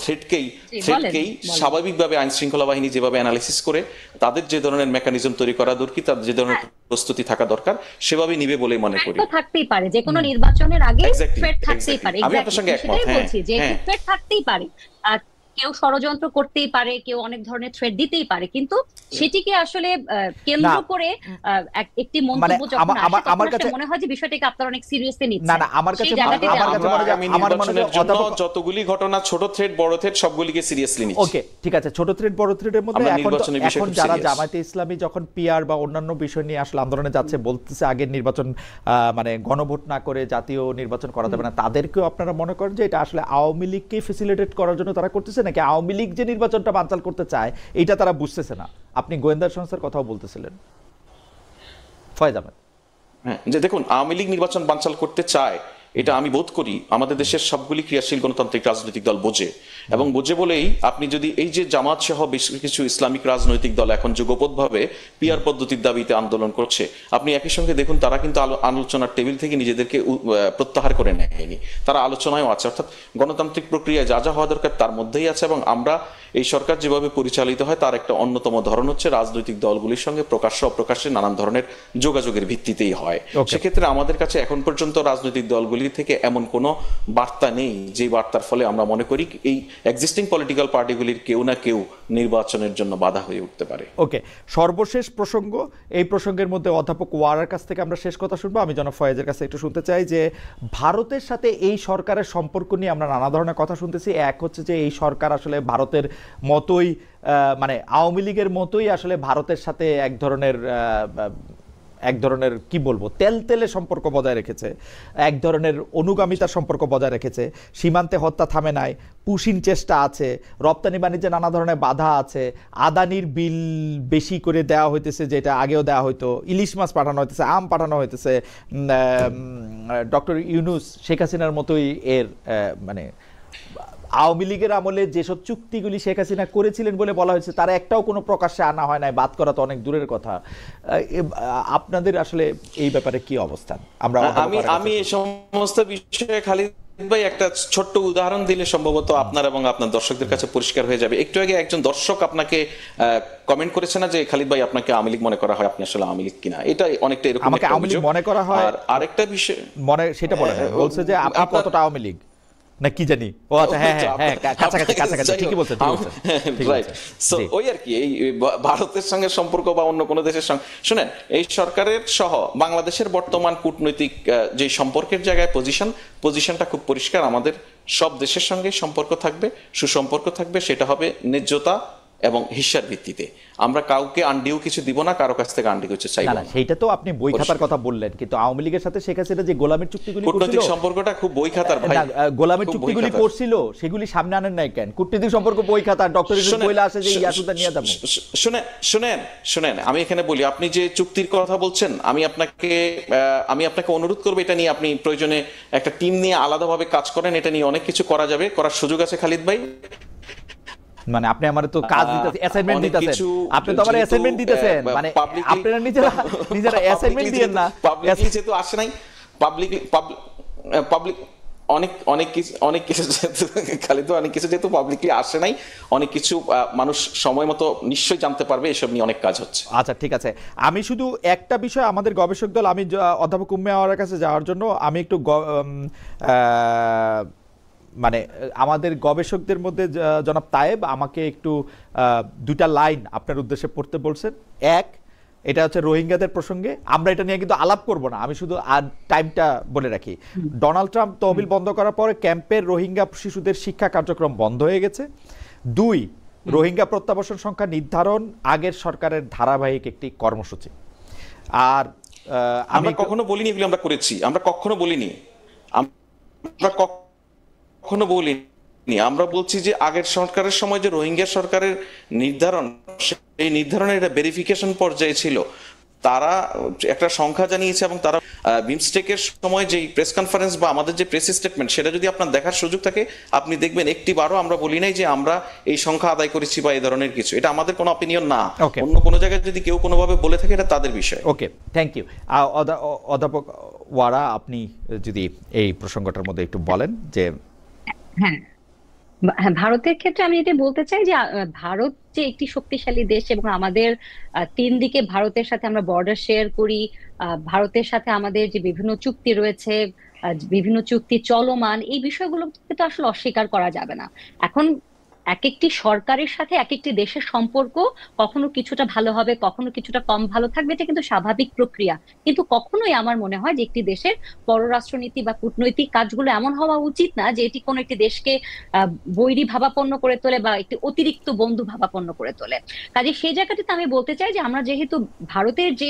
থ্রেটকেই স্বাভাবিকভাবে আইন শৃঙ্খলা বাহিনী যেভাবে অ্যানালিসিস করে তাদের যে ধরনের মেকানিজম তৈরি করা দরকার, তাদের যে ধরনের প্রস্তুতি থাকা দরকার সেভাবেই নিবে বলে মনে করি। থাকতেই পারে যে কোনো নির্বাচনের আগে থ্রেট থাকতেই পারে, আমি আপনার সঙ্গে একমত। বলছি যে থ্রেট থাকতেই পারে, কেউ ষড়যন্ত্র করতেই পারে, কেউ অনেক ধরনের থ্রেট দিতেই পারে, কিন্তু সেটিকে আসলে কেন্দ্র করে একটি মন্তব্য যখন আসে তখন আসলে মনে হয় যে বিষয়টাকে আপনারা অনেক সিরিয়াসলি নিচ্ছেন। না, আমার কাছে যতগুলি ঘটনা, ছোট থ্রেট বড় থ্রেট, সবগুলিকে সিরিয়াসলি নিচ্ছি। ওকে, ঠিক আছে। ছোট থ্রেট বড় থ্রেটের মধ্যে এখন যারা জামায়াতে ইসলামী যখন পিআর বা অন্যান্য বিষয় নিয়ে আসলে আন্দোলনে যাচ্ছে, বলতেছে আগের নির্বাচন মানে গণভোট না করে জাতীয় নির্বাচন করা যাবে না, তাদেরকেও আপনারা মনে করেন যে এটা আসলে আওয়ামী লীগকে ফেসিলিটেট করার জন্য তারা করতেছে, নাকি আওয়ামী লীগ যে নির্বাচনটা বানচাল করতে চায় এটা তারা বুঝতেছে না? আপনি গোয়েন্দা সংস্থার কথাও বলতেছিলেন, ফয়েজ আহমেদ। হ্যাঁ, যে দেখুন, আওয়ামী লীগ নির্বাচন বানচাল করতে চায় এটা আমি বোধ করি আমাদের দেশের সবগুলি ক্রিয়াশীল গণতান্ত্রিক রাজনৈতিক দল বোঝে, এবং বোঝে বলেই আপনি যদি এই যে জামাত সহ বেশ কিছু ইসলামিক রাজনৈতিক দল এখন যুগপৎভাবে পিআর পদ্ধতির দাবিতে আন্দোলন করছে, আপনি একই সঙ্গে দেখুন তারা কিন্তু আলোচনার টেবিল থেকে নিজেদেরকে প্রত্যাহার করে নেয়নি, তারা আলোচনায়ও আছে। অর্থাৎ গণতান্ত্রিক প্রক্রিয়া যা যা হওয়া দরকার তার মধ্যেই আছে, এবং আমরা এই সরকার যেভাবে পরিচালিত হয় তার একটা অন্যতম ধরন হচ্ছে রাজনৈতিক দলগুলির সঙ্গে প্রকাশ্য অপ্রকাশ্যে নানান ধরনের যোগাযোগের ভিত্তিতেই হয়। সেক্ষেত্রে আমাদের কাছে এখন পর্যন্ত রাজনৈতিক দলগুলি থেকে এমন কোনো বার্তা নেই যে বার্তার ফলে আমরা মনে করি এই এক্সিস্টিং পলিটিক্যাল পার্টিগুলির কেউ না কেউ নির্বাচনের জন্য বাধা হয়ে উঠতে পারে। ওকে, সর্বশেষ প্রসঙ্গ, এই প্রসঙ্গের মধ্যে অধ্যাপক ওয়ারার কাছ থেকে আমরা শেষ কথা শুনবো। আমি জনাব ফয়েজের কাছে একটু শুনতে চাই যে ভারতের সাথে এই সরকারের সম্পর্ক নিয়ে আমরা নানা ধরনের কথা শুনতেছি। এক হচ্ছে যে এই সরকার আসলে ভারতের মতোই, মানে আওয়ামী লীগের মতোই আসলে ভারতের সাথে এক ধরনের কি বলবো তেলে সম্পর্ক বজায় রেখেছে, এক ধরনের অনুগামিতার সম্পর্ক বজায় রেখেছে, সীমান্তে হত্যা থামে নাই, পুশিন চেষ্টা আছে, রপ্তানি বাণিজ্যে নানা ধরনের বাধা আছে, আদানির বিল বেশি করে দেওয়া হইতেছে যেটা আগেও দেওয়া হইতো, ইলিশ মাছ পাঠানো হইতেছে, আম পাঠানো হইতেছে, ডক্টর ইউনূস শেখ হাসিনার মতোই এর মানে আওয়ামী লীগের আমলে যেসব চুক্তিগুলি শেখ হাসিনা করেছিলেন বলে বলা হয়েছে তারা একটাও কোনো প্রকাশ্যে আনা হয় নাই, বাদ করা তো অনেক দূরের কথা। আপনাদের আসলে এই ব্যাপারে কি অবস্থান? আমি এই সমস্ত বিষয়ে খালিদ ভাই একটা ছোট্ট উদাহরণ দিলে সম্ভবত আপনার এবং আপনার দর্শকদের কাছে পরিষ্কার হয়ে যাবে। একটু আগে একজন দর্শক আপনাকে কমেন্ট করেছে না যে খালিদ ভাই আপনাকে আওয়ামী লীগ মনে করা হয়, আপনি আসলে আওয়ামী লীগ কিনা? এটা অনেকটা এরকম আমাকে আওয়ামী লীগ মনে করা হয়। আর আরেকটা বিষয় সেটা বলে বলছে যে আপনি কতটা আওয়ামী লীগ না কি জানি। ও আচ্ছা, হ্যাঁ, কাছাকাছি, ঠিকই বলছেন। সো ওই আর কি, এই ভারতের সঙ্গে সম্পর্ক বা অন্য কোনো দেশের সঙ্গে, শুনেন, এই সরকারের সহ বাংলাদেশের বর্তমান কূটনৈতিক যে সম্পর্কের জায়গায় পজিশনটা খুব পরিষ্কার। আমাদের সব দেশের সঙ্গে সম্পর্ক থাকবে, সুসম্পর্ক থাকবে, সেটা হবে ন্যায্যতা এবং হিসার ভিত্তিতে। আমরা কাউকে আন্ডিও কিছু দিব না, কারো কাছ থেকে আন্ডি কিছু চাইব না। সেইটা তো আপনি বই খাতার কথা বললেন, কিন্তু আওয়ামী লীগের সাথে শেখ হাসিনা যে গোলামের চুক্তিগুলি করছিল, কূটনৈতিক সম্পর্কটা খুব বই খাতার ভাই, গোলামের চুক্তিগুলি করছিল সেগুলি সামনে আনেন নাই কেন? কূটনৈতিক সম্পর্ক বই খাতা, ডক্টর ইউনূস বইলা আসে যে ইয়াসুদা নিয়ে যাব। শুনেন, আমি এখানে বলি, আপনি যে চুক্তির কথা বলছেন, আমি আপনাকে অনুরোধ করব এটা নিয়ে আপনি প্রয়োজনে একটা টিম নিয়ে আলাদাভাবে কাজ করেন। এটা নিয়ে অনেক কিছু করা যাবে, করার সুযোগ আছে খালিদ ভাই। মানে আপনি আমার তো কাজ দিতেছেন, অ্যাসাইনমেন্ট দিতেছেন, আপনি তো আমার অ্যাসাইনমেন্ট দিতেছেন, মানে আপনারা নিজেরা অ্যাসাইনমেন্ট দিয়েন না। পাবলিকলি যেহেতু আসে নাই, পাবলিক অনেক কিছু খালি তো অনেক কিছু যেহেতু পাবলিকলি আসে নাই, অনেক কিছু মানুষ সময় মতো নিশ্চয়ই জানতে পারবে। এসব নিয়ে অনেক কাজ হচ্ছে। আচ্ছা, ঠিক আছে। আমি শুধু একটা বিষয়, আমাদের গবেষক দল, আমি অধ্যাপক উম্মে আওয়ারের কাছে যাওয়ার জন্য আমি একটু মানে আমাদের গবেষকদের মধ্যে জনাব তায়েব আমাকে একটু দুটা লাইন আপনার উদ্দেশ্যে পড়তে বলছেন। এক, এটা হচ্ছে রোহিঙ্গাদের প্রসঙ্গে, আমরা এটা নিয়ে কিন্তু আলাপ করব না, আমি শুধু টাইমটা বলে রাখি। ডোনাল্ড ট্রাম্প তহবিল বন্ধ করার পরে ক্যাম্পের রোহিঙ্গা শিশুদের শিক্ষা কার্যক্রম বন্ধ হয়ে গেছে। 2, রোহিঙ্গা প্রত্যাবাসন সংখ্যা নির্ধারণ আগের সরকারের ধারাবাহিক একটি কর্মসূচি। আর আমরা কখনো বলিনি এগুলো আমরা করেছি, আমরা কখনো বলিনি, আমরা বলছি যে আগের সরকারের সময় যে রোহিঙ্গা সরকারের নির্ধারণ, সেই নির্ধারণের একটা ভেরিফিকেশন পর্যায়ে ছিল। তারা একটা সংখ্যা জানিয়েছে, এবং তারা বিমস্টেকের সময় যে প্রেস কনফারেন্স বা আমাদের যে প্রেস স্টেটমেন্ট, সেটা যদি আপনার দেখার সুযোগ থাকে আপনি দেখবেন একটি বারও আমরা বলি নাই যে আমরা এই সংখ্যা আদায় করেছি বা এই ধরনের কিছু। এটা আমাদের কোনো অপিনিয়ন না। অন্য কোনো জায়গায় যদি কেউ কোনোভাবে বলে থাকে এটা তাদের বিষয়। ওকে, থ্যাংক ইউ। অধ্যাপক ওয়ারা, আপনি যদি এই প্রসঙ্গটার মধ্যে একটু বলেন যে হ্যাঁ, হ্যাঁ, ভারতের ক্ষেত্রে আমি এটা বলতে চাই যে ভারত যে একটি শক্তিশালী দেশ এবং আমাদের তিন দিকে ভারতের সাথে আমরা বর্ডার শেয়ার করি। ভারতের সাথে আমাদের যে বিভিন্ন চুক্তি রয়েছে, বিভিন্ন চুক্তি চলমান, এই বিষয়গুলোকে তো আসলে অস্বীকার করা যাবে না। এখন এক একটি সরকারের সাথে এক একটি দেশের সম্পর্ক কখনো কিছুটা ভালো হবে, কখনো কিছুটা কম ভালো থাকবে, এটা কিন্তু স্বাভাবিক প্রক্রিয়া। কিন্তু কখনোই আমার মনে হয় যে একটি দেশের পররাষ্ট্রনীতি বা কূটনৈতিক কাজগুলো এমন হওয়া উচিত না যে এটি কোনো একটি দেশকে আহ বৈরী ভাবাপন্ন করে তোলে বা একটি অতিরিক্ত বন্ধু ভাবাপন্ন করে তোলে। কাজে সেই জায়গাটিতে আমি বলতে চাই যে আমরা যেহেতু ভারতের যে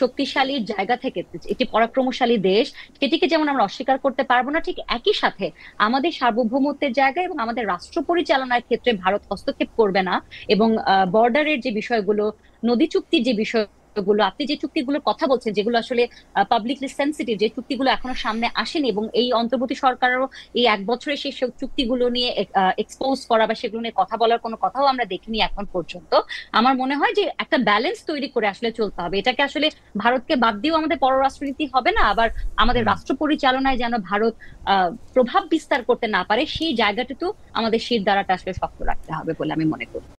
শক্তিশালী জায়গা থেকে একটি পরাক্রমশালী দেশ, সেটিকে যেমন আমরা অস্বীকার করতে পারবো না, ঠিক একই সাথে আমাদের সার্বভৌমত্বের জায়গা এবং আমাদের রাষ্ট্র পরিচালনার ক্ষেত্রে ভারত হস্তক্ষেপ করবে না। এবং বর্ডারের যে বিষয়গুলো, নদী চুক্তির যে বিষয়গুলো, আপনি যে চুক্তিগুলোর কথা বলছেন যেগুলো আসলে পাবলিকলি সেন্সিটিভ, যে চুক্তিগুলো এখনো সামনে আসেনি এবং এই অন্তর্বর্তী সরকারেরও এই এক বছরে সেই সব চুক্তিগুলো নিয়ে এক্সপোজ করা বা সেগুলো নিয়ে কথা বলার কোনো কথাও আমরা দেখিনি এখন পর্যন্ত। আমার মনে হয় যে একটা ব্যালেন্স তৈরি করে আসলে চলতে হবে। এটাকে আসলে ভারতকে বাদ দিয়েও আমাদের পররাষ্ট্রনীতি হবে না, আবার আমাদের রাষ্ট্র পরিচালনায় যেন ভারত প্রভাব বিস্তার করতে না পারে, সেই জায়গাটুকু আমাদের শির দ্বারাটা আসলে শক্ত রাখতে হবে বলে আমি মনে করি।